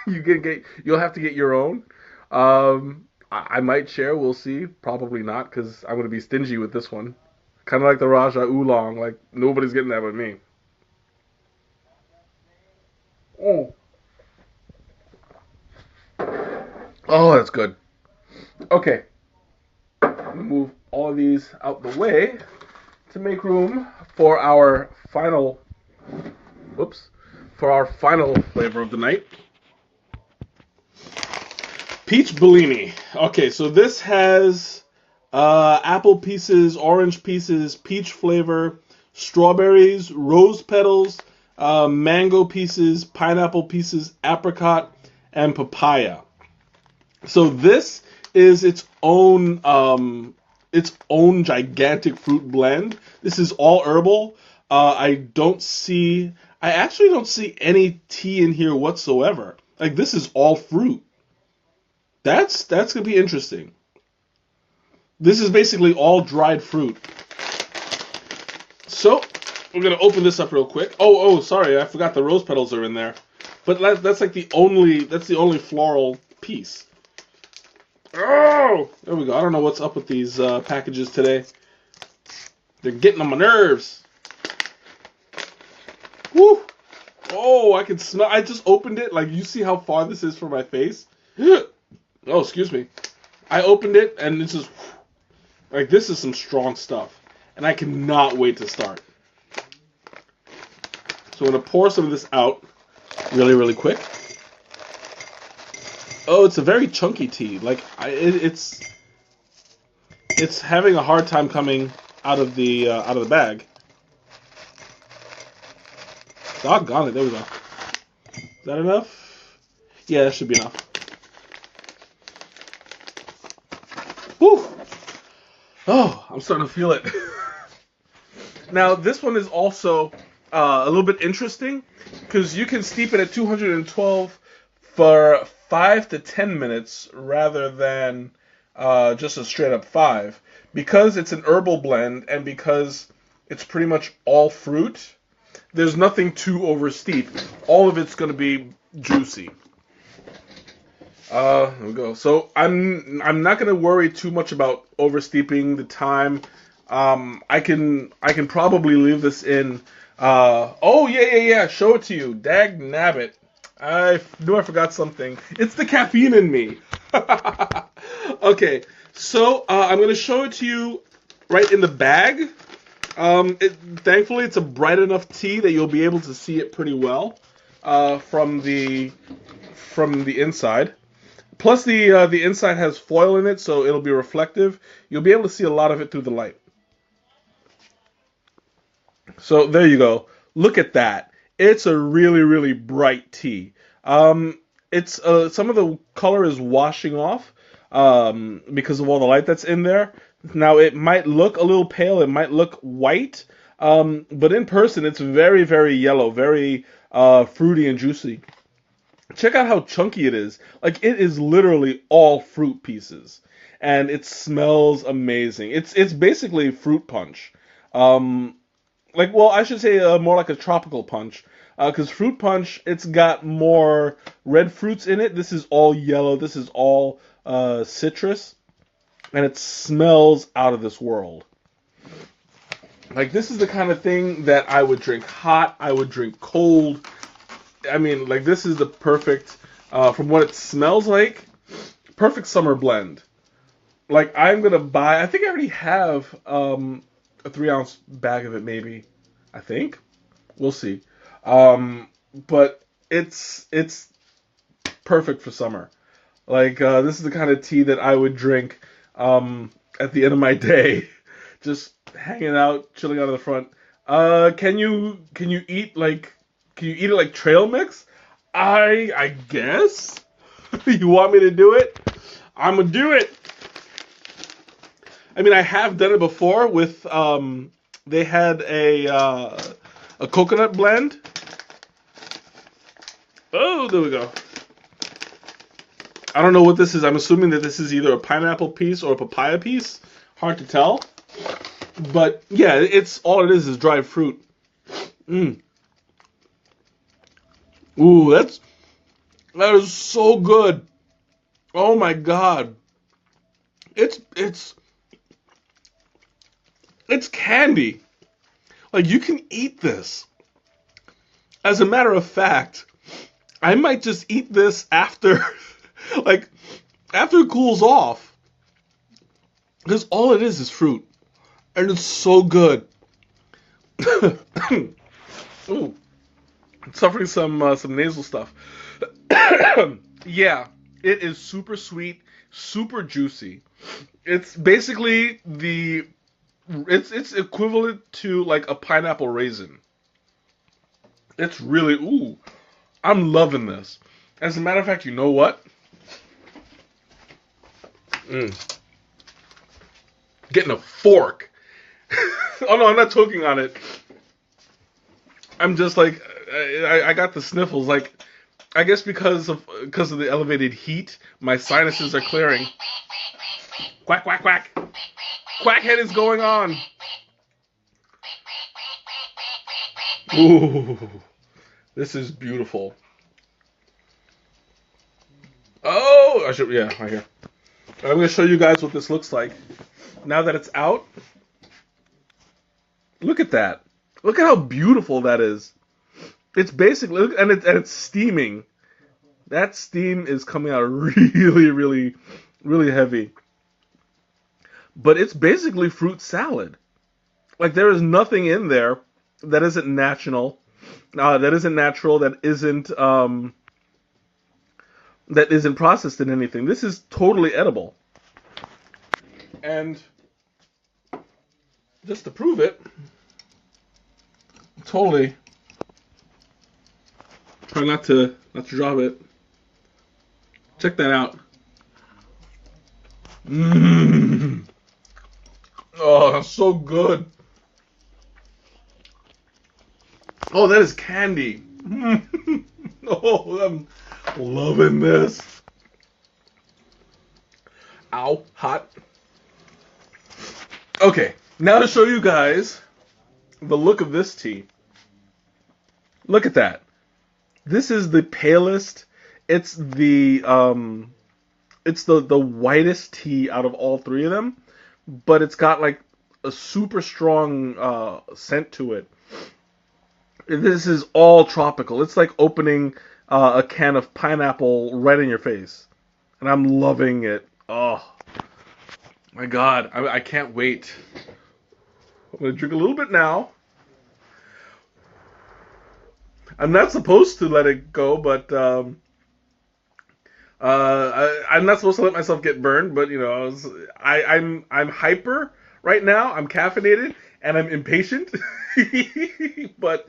You'll have to get your own. I might share. We'll see. Probably not because I'm going to be stingy with this one. Kind of like the Raja Oolong. Like nobody's getting that with me. Oh, oh, that's good. Okay, move all of these out the way to make room for our final. Whoops, for our final flavor of the night. Peach Bellini. Okay, so this has apple pieces, orange pieces, peach flavor, strawberries, rose petals, mango pieces, pineapple pieces, apricot, and papaya. So this is its own gigantic fruit blend. This is all herbal. I actually don't see any tea in here whatsoever. Like this is all fruit. That's gonna be interesting. This is basically all dried fruit. So we're gonna open this up real quick. Sorry, I forgot the rose petals are in there. But that's like that's the only floral piece. Oh, there we go. I don't know what's up with these packages today. They're getting on my nerves. Woo! Oh, I can smell. I just opened it. Like you see how far this is from my face. Oh, excuse me. I opened it and this is like this is some strong stuff, and I cannot wait to start. So I'm gonna pour some of this out really, really quick. Oh, it's a very chunky tea. Like it's having a hard time coming out of the bag. Doggone it! There we go. Is that enough? Yeah, that should be enough. Whew. Oh, I'm starting to feel it. Now, this one is also a little bit interesting because you can steep it at 212 for 5 to 10 minutes rather than just a straight up 5. Because it's an herbal blend and because it's pretty much all fruit, there's nothing too over steep. All of it's going to be juicy. There we go. So I'm not gonna worry too much about oversteeping the time. I can probably leave this in. Oh yeah. Show it to you. Dag nabbit. I knew I forgot something. It's the caffeine in me. Okay, so I'm gonna show it to you right in the bag. Thankfully, it's a bright enough tea that you'll be able to see it pretty well from the inside. Plus, the inside has foil in it, so it'll be reflective. You'll be able to see a lot of it through the light. So there you go. Look at that. It's a really, really bright tea. It's some of the color is washing off, because of all the light that's in there. Now it might look a little pale, it might look white, but in person it's very, very yellow, very fruity and juicy. Check out how chunky it is. Like it is literally all fruit pieces, and it smells amazing. It's basically fruit punch. Um, well, I should say more like a tropical punch, because fruit punch it's got more red fruits in it. This is all yellow. This is all citrus, and it smells out of this world. Like this is the kind of thing that I would drink hot. I would drink cold. I mean, like this is the perfect, from what it smells like, perfect summer blend. Like I'm gonna buy. I think I already have a 3 ounce bag of it, maybe. I think we'll see. But it's perfect for summer. Like this is the kind of tea that I would drink at the end of my day, just hanging out, chilling out of the front. Can you eat like can you eat it like trail mix? I guess. You want me to do it? I'm gonna do it. I mean, I have done it before with they had a coconut blend. Oh, there we go. I don't know what this is. I'm assuming that this is either a pineapple piece or a papaya piece. Hard to tell. But yeah, it's all it is dried fruit. Mm. Ooh, that is so good. Oh my god. It's candy. Like you can eat this. As a matter of fact, I might just eat this after like after it cools off. Because all it is fruit. And it's so good. Ooh. Suffering some nasal stuff. Yeah, it is super sweet, super juicy. It's basically it's equivalent to like a pineapple raisin. It's really I'm loving this. As a matter of fact, you know what? Getting a fork. Oh no, I'm not choking on it. I'm just like I got the sniffles. Like I guess because of the elevated heat, my sinuses are clearing. Quack quack quack. Quackhead is going on. Ooh, this is beautiful. Oh, I should right here. I'm gonna show you guys what this looks like. Now that it's out, look at that. Look at how beautiful that is. It's basically, and it's steaming. That steam is coming out really, really, really heavy. But it's basically fruit salad. Like there is nothing in there that isn't natural. That isn't processed in anything. This is totally edible. And just to prove it, totally try not to drop it. Check that out. Oh, that's so good. Oh, that is candy. Oh, I'm loving this. Ow, hot. Okay, now to show you guys the look of this tea. Look at that. This is the palest. It's the whitest tea out of all three of them, but it's got like a super strong scent to it. This is all tropical. It's like opening a can of pineapple right in your face, and I'm loving it. Oh my god, I can't wait. I'm gonna drink a little bit now. I'm not supposed to let it go, but I'm not supposed to let myself get burned. But you know, I'm hyper right now. I'm caffeinated and I'm impatient. But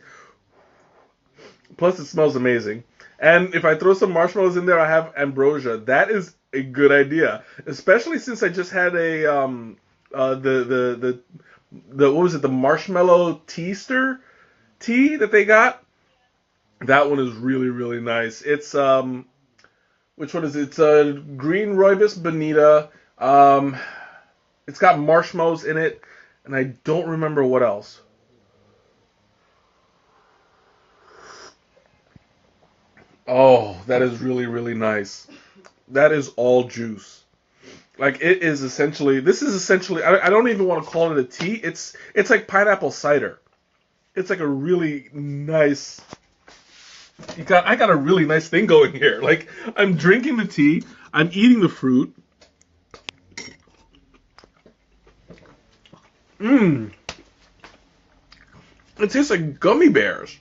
plus, it smells amazing. And if I throw some marshmallows in there, I have ambrosia. That is a good idea, especially since I just had a the what was it, the marshmallow teaster tea that they got. That one is really really nice. It's which one is it? It's a green rooibos bonita. It's got marshmallows in it, and I don't remember what else. Oh, that is really really nice. That is all juice. Like it is essentially. This is essentially. I don't even want to call it a tea. It's like pineapple cider. It's like a really nice. I got a really nice thing going here. Like I'm drinking the tea. I'm eating the fruit. Mmm. It tastes like gummy bears.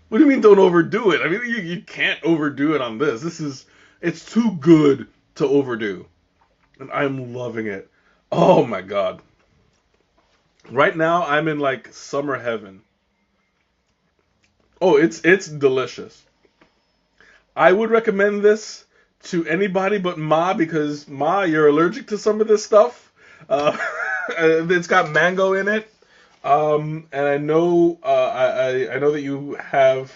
What do you mean don't overdo it? I mean you can't overdo it on this. It's too good to overdo. And I'm loving it. Oh my god. Right now I'm in like summer heaven. Oh, it's delicious. I would recommend this to anybody but Ma because Ma, you're allergic to some of this stuff. Uh, it's got mango in it, and I know I know that you have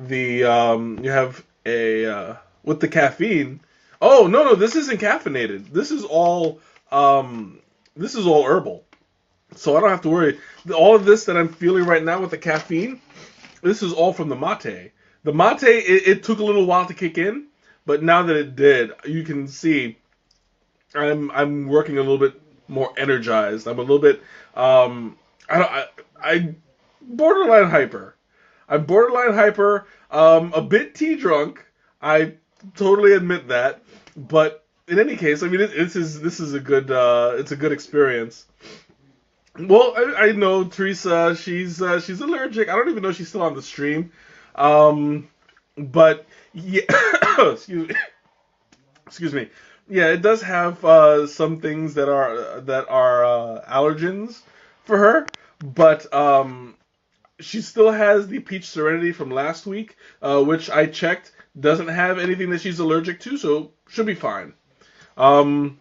you have a with the caffeine. Oh no, this isn't caffeinated. This is all herbal, so I don't have to worry. All of this that I'm feeling right now with the caffeine, this is all from the mate. The mate, it took a little while to kick in, but now that it did, you can see I'm working a little bit more energized. I'm a little bit I borderline hyper. I'm borderline hyper, a bit tea drunk. I totally admit that, but in any case, I mean this is a good it's a good experience. Well, I know Teresa. She's allergic. I don't even know if she's still on the stream. But yeah, excuse me. Yeah, it does have some things that are allergens for her, but she still has the peach serenity from last week, which I checked doesn't have anything that she's allergic to, so she'll be fine. Um,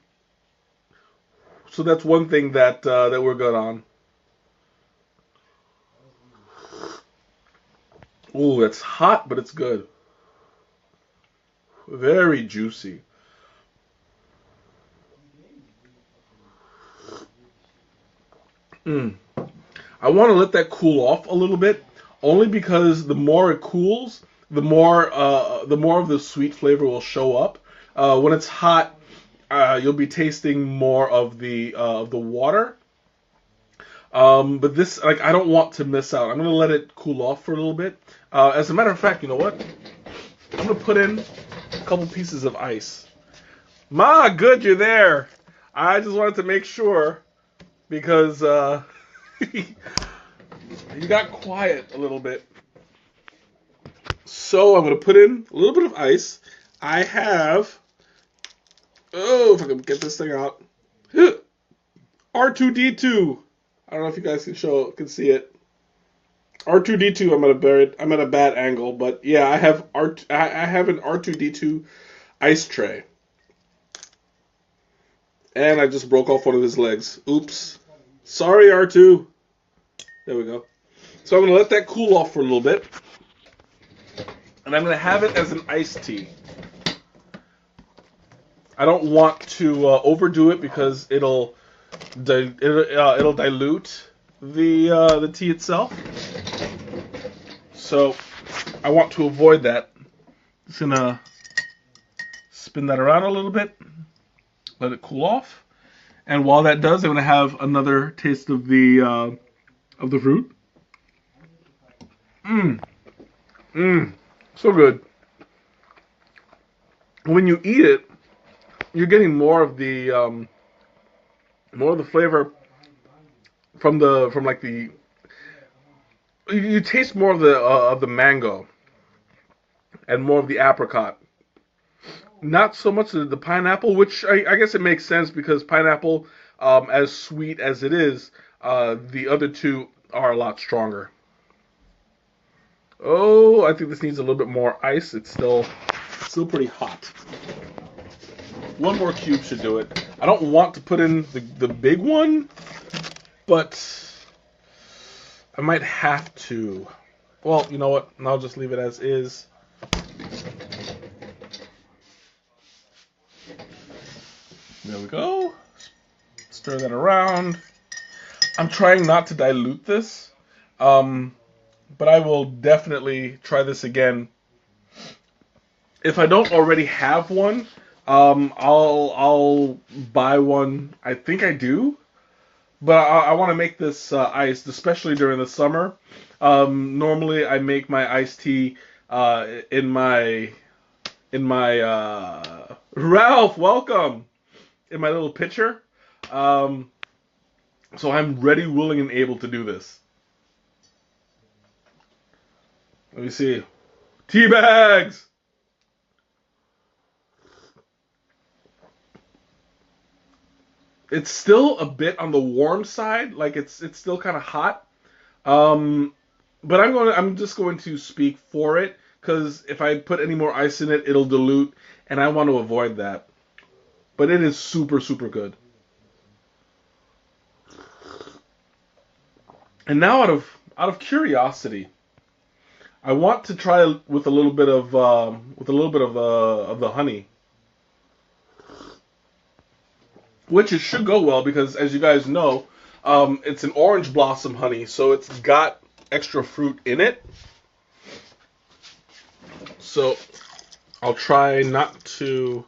so that's one thing that we're good on. Ooh, it's hot, but it's good. Very juicy. Mm. I want to let that cool off a little bit, only because the more it cools, the more of the sweet flavor will show up. When it's hot, you'll be tasting more of the water. But this, like, I don't want to miss out. I'm gonna let it cool off for a little bit. As a matter of fact, you know what? I'm gonna put in a couple pieces of ice. Ma, good, you're there. I just wanted to make sure because you got quiet a little bit. So I'm gonna put in a little bit of ice. I have. Oh, if I can get this thing out. R2D2. I don't know if you guys can see it. R2D2. I'm at a bad angle, but yeah, I have an R2D2 ice tray, and I just broke off one of his legs. Oops. Sorry, R2. There we go. So I'm gonna let that cool off for a little bit, and I'm gonna have it as an iced tea. I don't want to overdo it because it'll dilute the tea itself. So I want to avoid that. Just gonna spin that around a little bit, let it cool off, and while that does, I'm gonna have another taste of the fruit. So good. When you eat it, you're getting more of the flavor from like the you taste more of the mango and more of the apricot. Not so much the pineapple, which I guess it makes sense because pineapple, as sweet as it is, the other two are a lot stronger. Oh, I think this needs a little bit more ice. It's still Still pretty hot. One more cube should do it. I don't want to put in the big one, but I might have to. Well, you know what? I'll just leave it as is. There we go. Stir that around. I'm trying not to dilute this, but I will definitely try this again. If I don't already have one, I'll buy one. I think I do, but I want to make this iced, especially during the summer. Normally, I make my iced tea in my Ralph, welcome, in my little pitcher. So I'm ready, willing, and able to do this. Let me see. Tea bags! It's still a bit on the warm side, like it's still kind of hot. But I'm just going to speak for it, because if I put any more ice in it, it'll dilute, and I want to avoid that. But it is super, super good. And now, out of curiosity, I want to try with a little bit of the honey, which it should go well because, as you guys know, it's an orange blossom honey, so it's got extra fruit in it. So I'll try not to.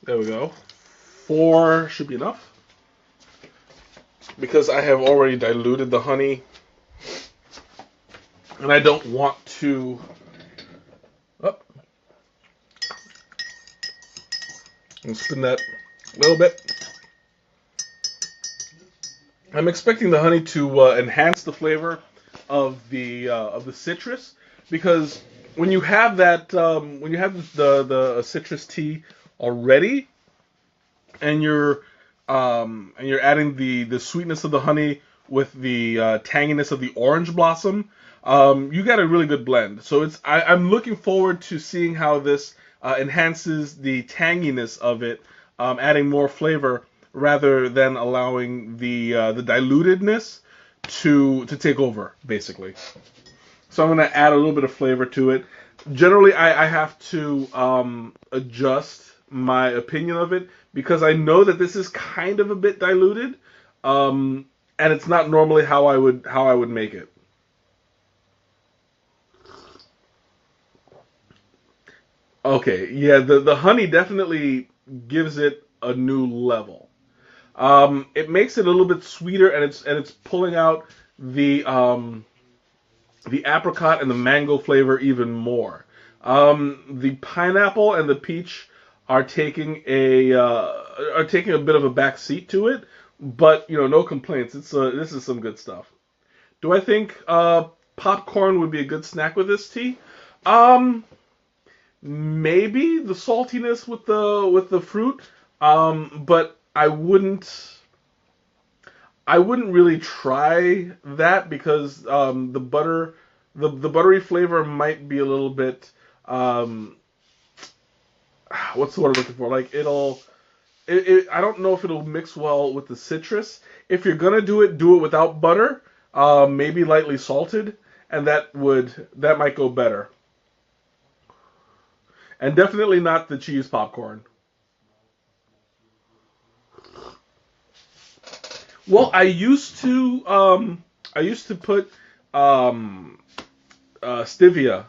There we go. 4 should be enough. Because I have already diluted the honey, and I don't want to. Oh, and spin that a little bit. I'm expecting the honey to enhance the flavor of the citrus, because when you have that when you have the citrus tea already, and you're adding the sweetness of the honey with the tanginess of the orange blossom, you got a really good blend. So I'm looking forward to seeing how this enhances the tanginess of it, adding more flavor rather than allowing the dilutedness to take over, basically. So I'm going to add a little bit of flavor to it. Generally, I have to adjust my opinion of it, because I know that this is kind of a bit diluted, and it's not normally how I would make it. Okay, yeah, the honey definitely gives it a new level. It makes it a little bit sweeter, and it's pulling out the apricot and the mango flavor even more. The pineapple and the peach are taking a bit of a back seat to it, but no complaints. This is some good stuff. Do I think popcorn would be a good snack with this tea? Maybe the saltiness with the fruit, but I wouldn't really try that, because the buttery flavor might be a little bit what's the word I'm looking for? Like I don't know if it'll mix well with the citrus. If you're gonna do it without butter, maybe lightly salted, and that might go better. And definitely not the cheese popcorn. Well, I used to put stevia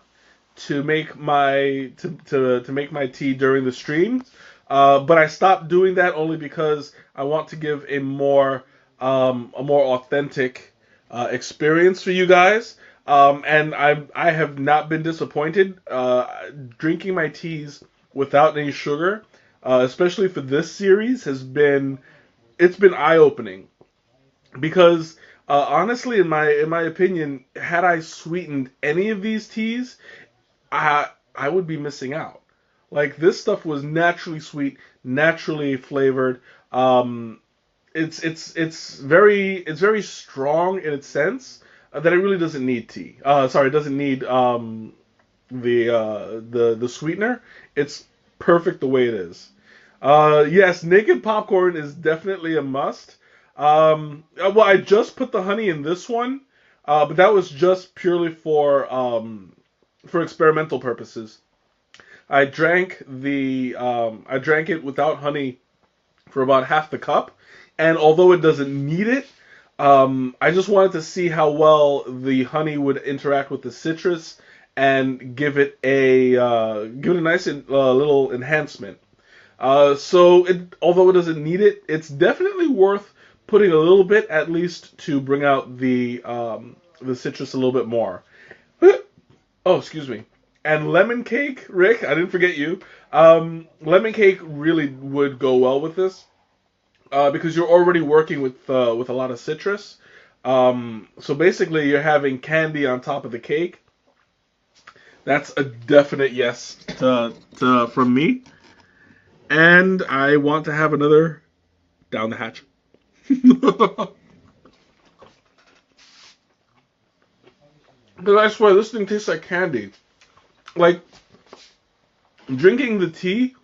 to make my to make my tea during the streams, but I stopped doing that only because I want to give a more authentic experience for you guys. And I have not been disappointed. Drinking my teas without any sugar, especially for this series, it's been eye opening, because honestly, in my opinion, had I sweetened any of these teas, I would be missing out. Like, this stuff was naturally sweet, naturally flavored. It's very strong in its sense, that it really doesn't need tea. Sorry, it doesn't need the sweetener. It's perfect the way it is. Yes, naked popcorn is definitely a must. Well, I just put the honey in this one, but that was just purely for experimental purposes. I drank it without honey for about half the cup, and although it doesn't need it, I just wanted to see how well the honey would interact with the citrus and give it a nice little enhancement. Although it doesn't need it, it's definitely worth putting a little bit at least to bring out the citrus a little bit more. Oh, excuse me. And lemon cake, Rick, I didn't forget you. Lemon cake really would go well with this because you're already working with a lot of citrus. So basically, you're having candy on top of the cake. That's a definite yes from me. And I want to have another down the hatch. Because I swear, this thing tastes like candy. Like, drinking the tea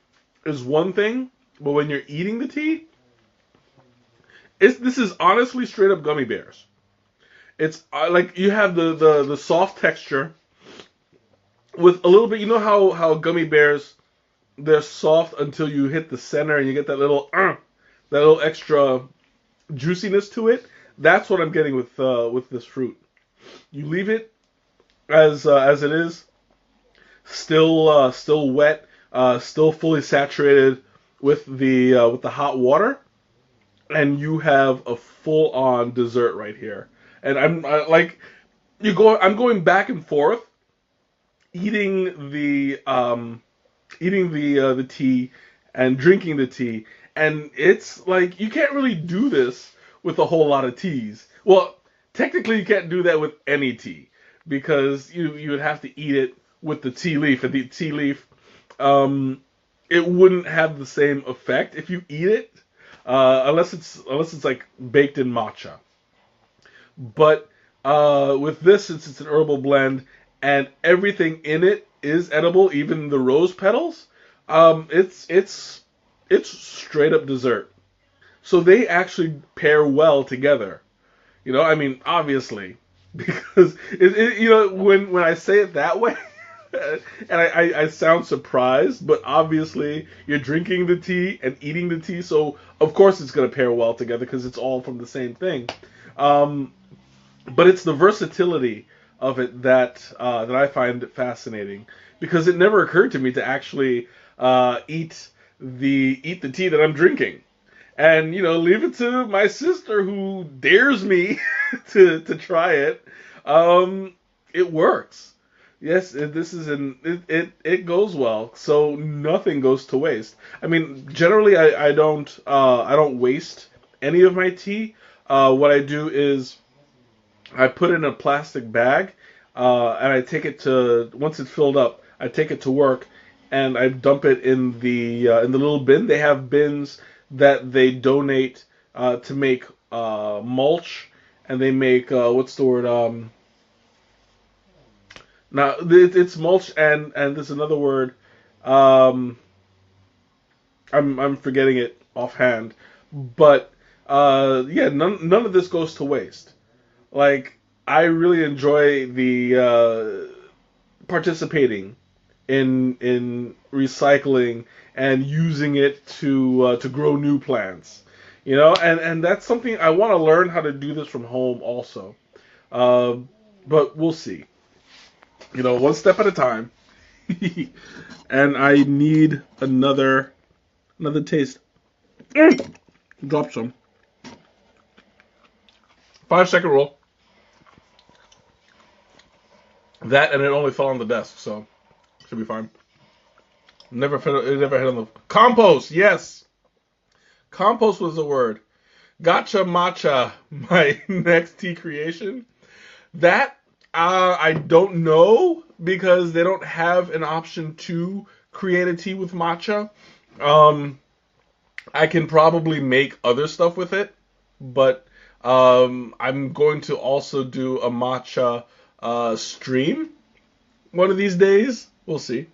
is one thing, but when you're eating the tea, this is honestly straight up gummy bears. It's like you have the soft texture with a little bit. You know how gummy bears, they're soft until you hit the center and you get that little extra juiciness to it. That's what I'm getting with this fruit. You leave it as it is, still wet, still fully saturated with the hot water, and you have a full on dessert right here. And I'm going back and forth eating the tea and drinking the tea, and it's like you can't really do this with a whole lot of teas. Well, technically you can't do that with any tea because you would have to eat it with the tea leaf, and the tea leaf, it wouldn't have the same effect if you eat it unless it's like baked in matcha. But with this, since it's an herbal blend and everything in it is edible, even the rose petals, it's straight up dessert. So they actually pair well together. I mean, obviously, because when I say it that way, and I sound surprised, but obviously you're drinking the tea and eating the tea, so of course it's going to pair well together because it's all from the same thing. But it's the versatility of it that I find fascinating because it never occurred to me to actually eat the tea that I'm drinking, and leave it to my sister who dares me to try it. It works. Yes, it goes well, so nothing goes to waste. I mean, generally I don't waste any of my tea. What I do is I put it in a plastic bag, and I take it once it's filled up, I take it to work, and I dump it in the little bin. They have bins that they donate to make mulch, and they make what's the word? Now it's mulch, and there's another word. I'm forgetting it offhand, but yeah, none of this goes to waste. Like, I really enjoy the participating in recycling and using it to grow new plants. And that's something I want to learn how to do this from home also. But we'll see. One step at a time. And I need another taste. Drop some. 5-second rule. That, and it only fell on the desk, so should be fine. It never hit on the compost. Yes, compost was the word. Gotcha matcha, my next tea creation. That I don't know because they don't have an option to create a tea with matcha. I can probably make other stuff with it, but I'm going to also do a matcha stream one of these days. We'll see.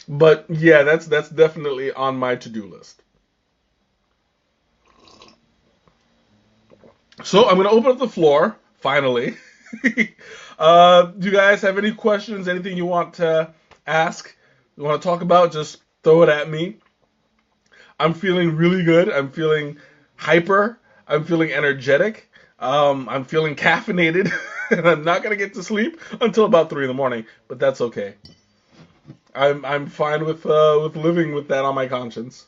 But yeah, that's definitely on my to-do list. So I'm gonna open up the floor finally. Do you guys have any questions? Anything you want to ask? You want to talk about? Just throw it at me. I'm feeling really good. I'm feeling hyper. I'm feeling energetic. I'm feeling caffeinated, and I'm not gonna get to sleep until about 3 in the morning. But that's okay. I'm fine with living with that on my conscience.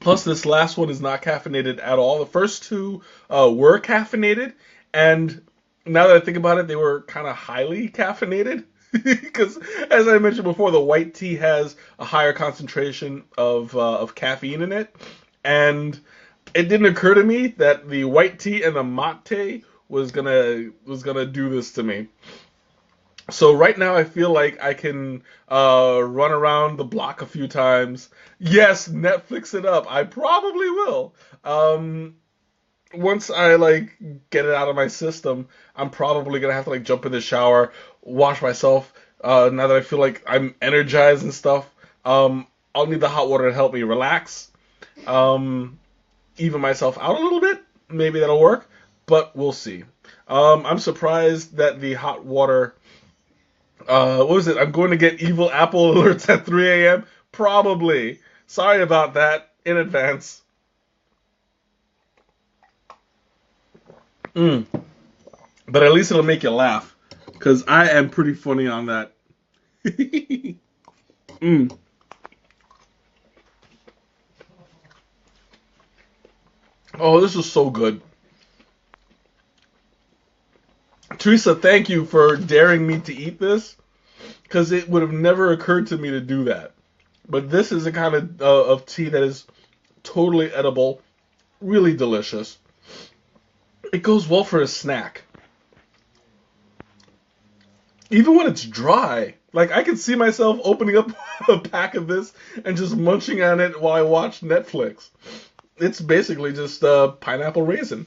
Plus, this last one is not caffeinated at all. The first two were caffeinated, and now that I think about it, they were kind of highly caffeinated. Because, as I mentioned before, the white tea has a higher concentration of caffeine in it, and it didn't occur to me that the white tea and the mate was gonna do this to me. So right now I feel like I can run around the block a few times. Yes, Netflix it up. I probably will. Once I like get it out of my system, I'm probably gonna have to like jump in the shower, wash myself. Now that I feel like I'm energized and stuff, I'll need the hot water to help me relax, um, even myself out a little bit. Maybe that'll work, but we'll see. I'm surprised that the hot water. What was it? I'm going to get evil Apple alerts at 3 a.m. Probably. Sorry about that in advance. Mm. But at least it'll make you laugh, because I am pretty funny on that. mm. Oh, this is so good. Teresa, thank you for daring me to eat this, because it would have never occurred to me to do that. But this is a kind of tea that is totally edible, really delicious. It goes well for a snack. Even when it's dry. Like, I can see myself opening up a pack of this and just munching on it while I watch Netflix. It's basically just pineapple raisin.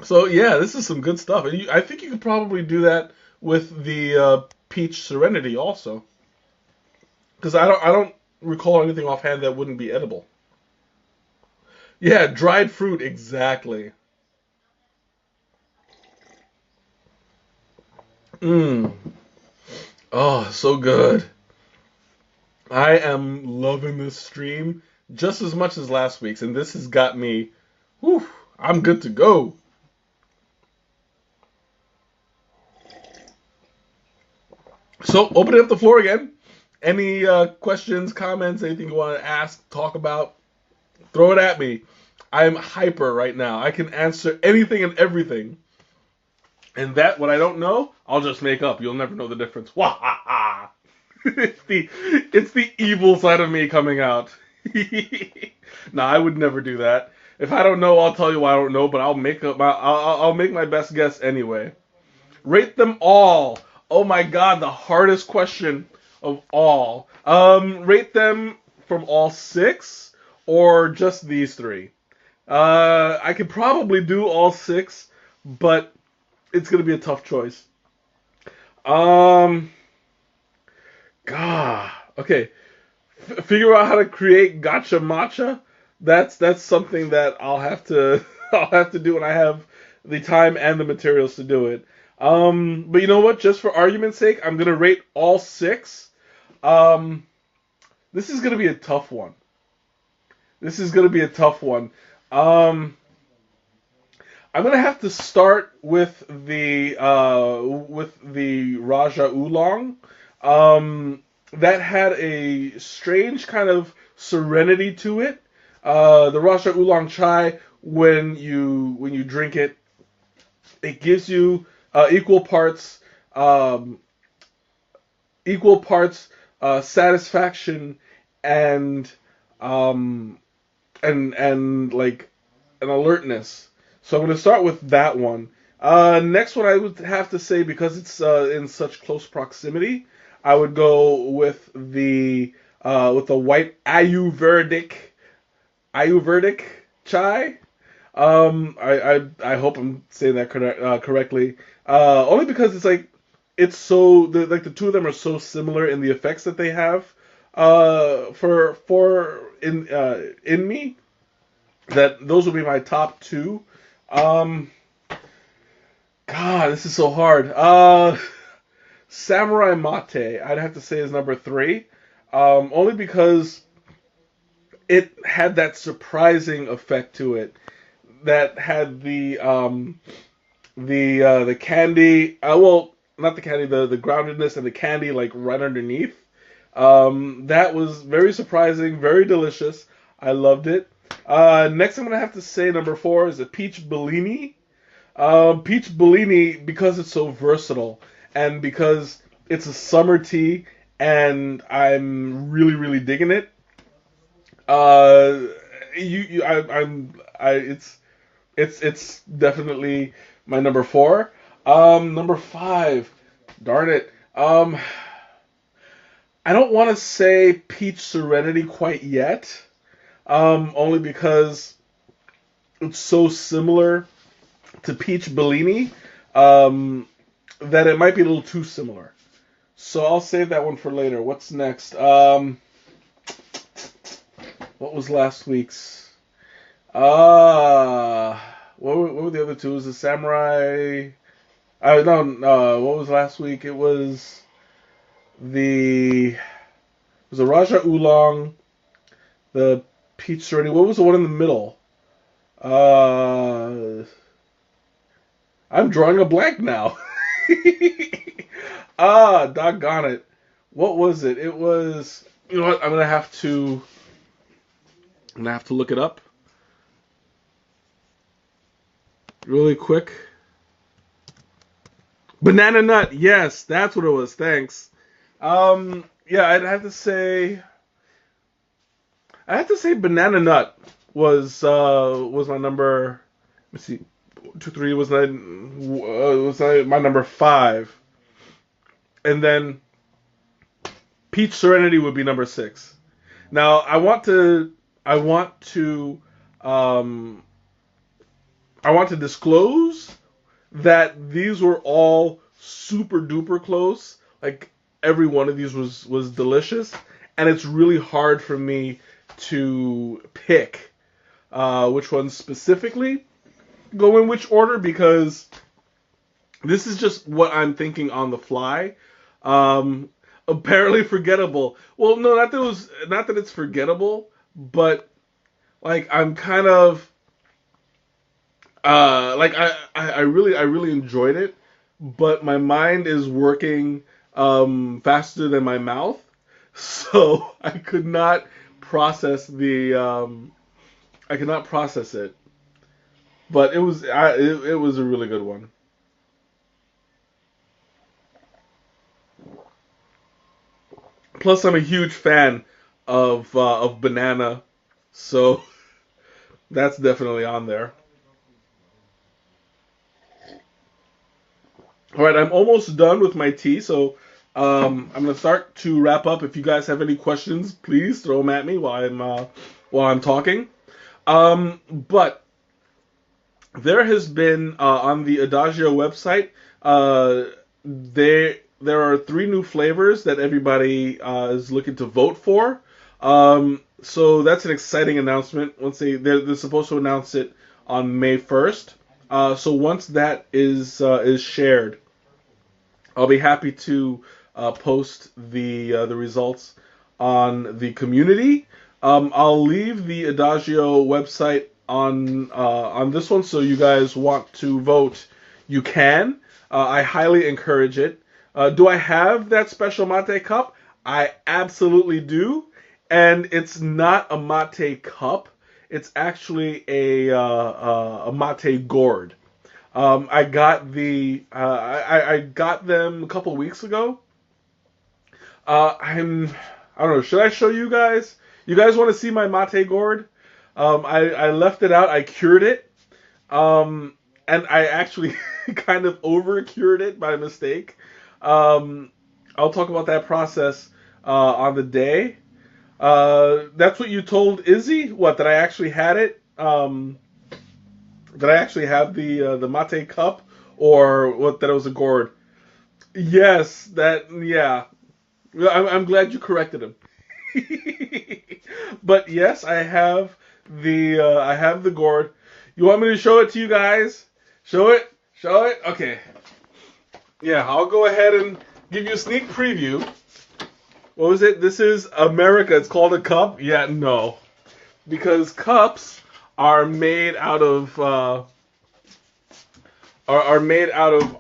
So, yeah, this is some good stuff. I think you could probably do that with the peach serenity also. Because I don't recall anything offhand that wouldn't be edible. Yeah, dried fruit, exactly. Mmm. Oh, so good. I am loving this stream just as much as last week's, and this has got me. Whew, I'm good to go. So, opening up the floor again. Any questions, comments, anything you want to ask, talk about, throw it at me. I'm hyper right now. I can answer anything and everything. And that, what I don't know, I'll just make up. You'll never know the difference. Wah ha ha! It's the evil side of me coming out. No, I would never do that. If I don't know, I'll tell you I don't know, but I'll make my best guess anyway. Rate them all. Oh my god, the hardest question of all. Rate them from all six or just these three. I could probably do all six, but it's gonna be a tough choice. Um, God. Okay, figure out how to create gotcha matcha. That's something that I'll have to I'll have to do when I have the time and the materials to do it. But you know what? Just for argument's sake, I'm gonna rate all six. Um, this is gonna be a tough one. This is gonna be a tough one. Um, I'm gonna have to start with the Raja Oolong. That had a strange kind of serenity to it. The Raja Oolong chai, when you drink it, it gives you um, equal parts satisfaction and um, and like an alertness. So I'm going to start with that one. Next one I would have to say, because it's in such close proximity, I would go with the white Ayurvedic chai. I hope I'm saying that correctly. Only because it's like it's so like the two of them are so similar in the effects that they have. For in me, that those will be my top two. Um, God, this is so hard. Samurai Mate, I'd have to say is number three. Only because it had that surprising effect to it that had the candy. Well, not the candy, the groundedness and the candy like right underneath. That was very surprising, very delicious. I loved it. Next, I'm gonna have to say number four is a peach Bellini. Peach Bellini because it's so versatile and because it's a summer tea and I'm really really digging it. Uh, it's definitely my number four. Number five, darn it. I don't want to say Peach Serenity quite yet. Only because it's so similar to Peach Bellini, that it might be a little too similar. So I'll save that one for later. What's next? What was last week's? What were the other two? Was the Samurai? No, no. What was last week? It was the Raja Oolong, the Peach Serenity. What was the one in the middle? I'm drawing a blank now. Doggone it. What was it? It was. You know what? I'm gonna have to look it up really quick. Banana Nut. Yes, that's what it was. Thanks. Yeah, I'd have to say. I have to say Banana Nut was my number. Let's see, 2, 3 was my number five, and then Peach Serenity would be number six. Now I want to disclose that these were all super duper close. Like every one of these was delicious, and it's really hard for me to pick which ones specifically go in which order because this is just what I'm thinking on the fly. Apparently forgettable. Well, no, not that it's forgettable, but like I'm kind of like I really enjoyed it, but my mind is working faster than my mouth, so I could not process it. But it was a really good one. Plus, I'm a huge fan of banana, so that's definitely on there. All right, I'm almost done with my tea, so I'm gonna start to wrap up. If you guys have any questions, please throw them at me while I'm talking. But there has been on the Adagio website, there are 3 new flavors that everybody is looking to vote for. So that's an exciting announcement. Once they're supposed to announce it on May 1st. So once that is shared, I'll be happy to post the results on the community. I'll leave the Adagio website on this one, so you guys want to vote, you can. I highly encourage it. Do I have that special mate cup? I absolutely do, and it's not a mate cup. It's actually a mate gourd. I got I got them a couple weeks ago. I don't know. Should I show you guys? You guys want to see my mate gourd? I left it out. I cured it. And I actually kind of over cured it by mistake. I'll talk about that process on the day. That's what you told Izzy? What, that I actually had it did I actually have the mate cup, or what? That it was a gourd. Yes, that yeah. Well, I'm glad you corrected him. But yes, I have the gourd. You want me to show it to you guys? Show it? Show it? Okay. Yeah, I'll go ahead and give you a sneak preview. What was it? This is America. It's called a cup? Yeah, no. Because cups are made out of are made out of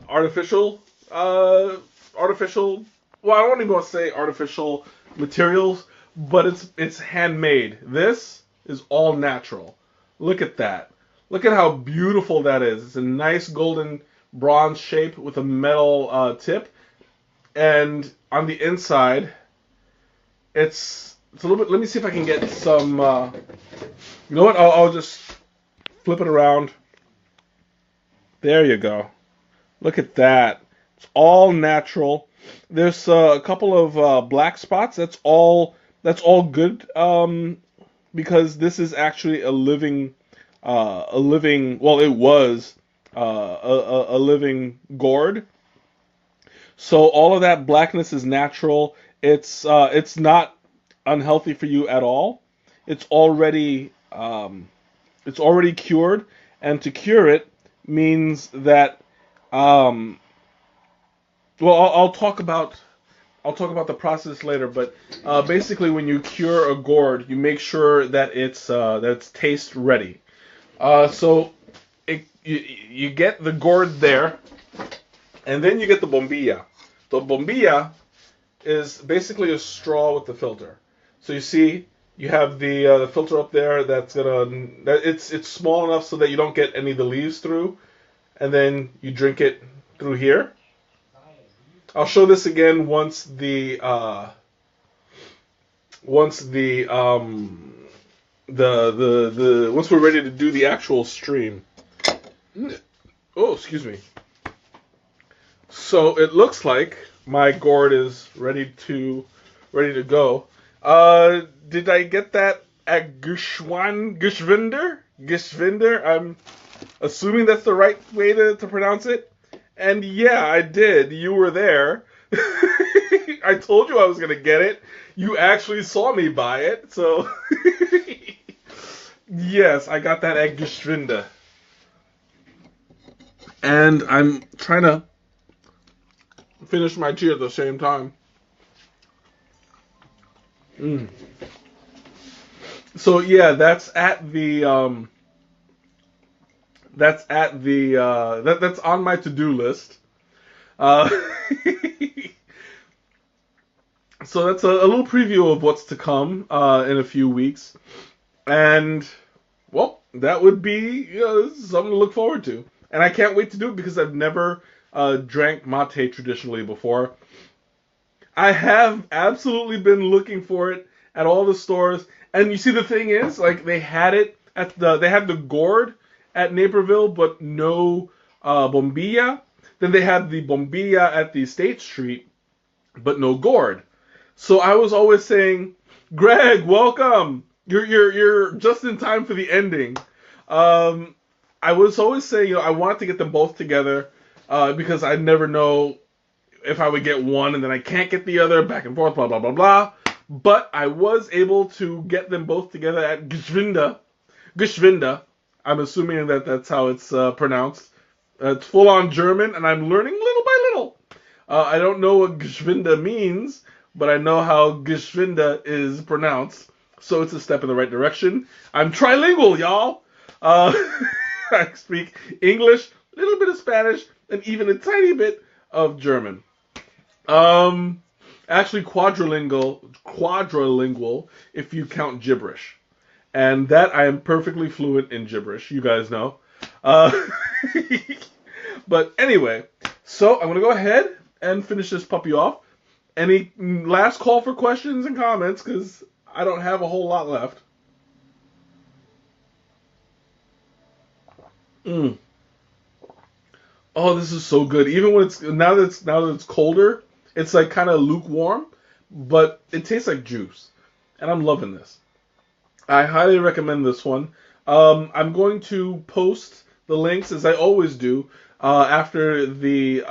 artificial artificial. Well, I don't even want to say artificial materials, but it's handmade. This is all natural. Look at that. Look at how beautiful that is. It's a nice golden bronze shape with a metal tip, and on the inside, it's a little bit. Let me see if I can get some. You know what? I'll just flip it around. There you go. Look at that. It's all natural. There's a couple of black spots. That's all. That's all good. Because this is actually a living. Well, it was a living gourd. So all of that blackness is natural. It's not unhealthy for you at all. It's already it's already cured, and to cure it means that well, I'll talk about the process later, but basically when you cure a gourd, you make sure that it's taste ready. So you get the gourd there, and then you get the bombilla. The bombilla is basically a straw with the filter. So you see, you have the filter up there it's small enough so that you don't get any of the leaves through, and then you drink it through here. I'll show this again once once we're ready to do the actual stream. Oh, excuse me. So it looks like my gourd is ready to go. Did I get that at Geschwinder? Geschwinder? I'm assuming that's the right way to pronounce it. And yeah, I did. You were there. I told you I was gonna get it. You actually saw me buy it, so yes, I got that at Geschwinde. And I'm trying to finish my tea at the same time. So yeah, that's that's on my to-do list. Uh, so that's a little preview of what's to come in a few weeks, and well, that would be something to look forward to. And I can't wait to do it because I've never drank mate traditionally before. I have absolutely been looking for it at all the stores, and you see the thing is, like they had the gourd at Naperville, but no bombilla. Then they had the bombilla at the State Street, but no gourd. So I was always saying, Greg, welcome. You're just in time for the ending. I was always saying, I wanted to get them both together because I never know if I would get one and then I can't get the other, back and forth, blah, blah, blah, blah. But I was able to get them both together at Geschwinde. Geschwinde. I'm assuming that that's how it's pronounced. It's full-on German, and I'm learning little by little. I don't know what Geschwinde means, but I know how Geschwinde is pronounced. So it's a step in the right direction. I'm trilingual, y'all. I speak English, a little bit of Spanish, and even a tiny bit of German. Actually quadrilingual if you count gibberish. And that I am perfectly fluent in gibberish, you guys know. But anyway, so I'm going to go ahead and finish this puppy off. Any last call for questions and comments, because I don't have a whole lot left. Oh, this is so good. Even when now that it's colder, it's like kind of lukewarm, but it tastes like juice, and I'm loving this. I highly recommend this one. I'm going to post the links as I always do after the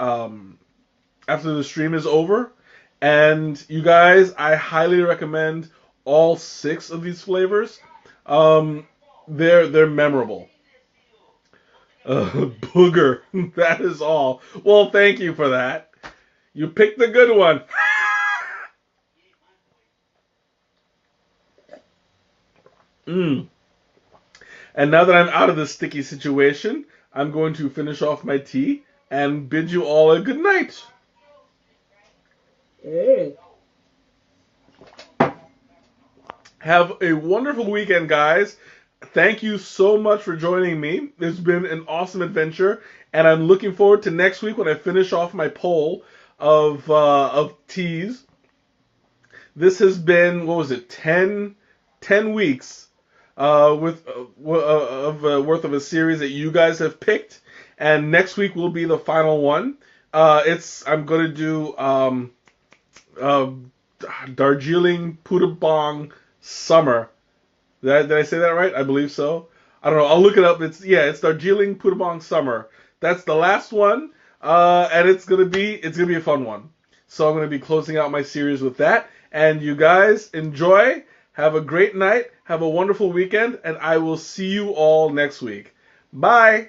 stream is over. And you guys, I highly recommend all 6 of these flavors. Um, they're memorable. Booger, that is all. Well, thank you for that. You picked the good one. Mm. And now that I'm out of this sticky situation, I'm going to finish off my tea and bid you all a good night. Mm. Have a wonderful weekend, guys. Thank you so much for joining me. It's been an awesome adventure, and I'm looking forward to next week when I finish off my poll of teas. This has been, what was it, 10 weeks worth of a series that you guys have picked, and next week will be the final one. I'm gonna do uh, Darjeeling Pudabong Summer. Did I say that right? I believe so. I don't know. I'll look it up. It's Darjeeling Pudabong Summer. That's the last one, and it's gonna be a fun one. So I'm gonna be closing out my series with that. And you guys enjoy. Have a great night. Have a wonderful weekend, and I will see you all next week. Bye.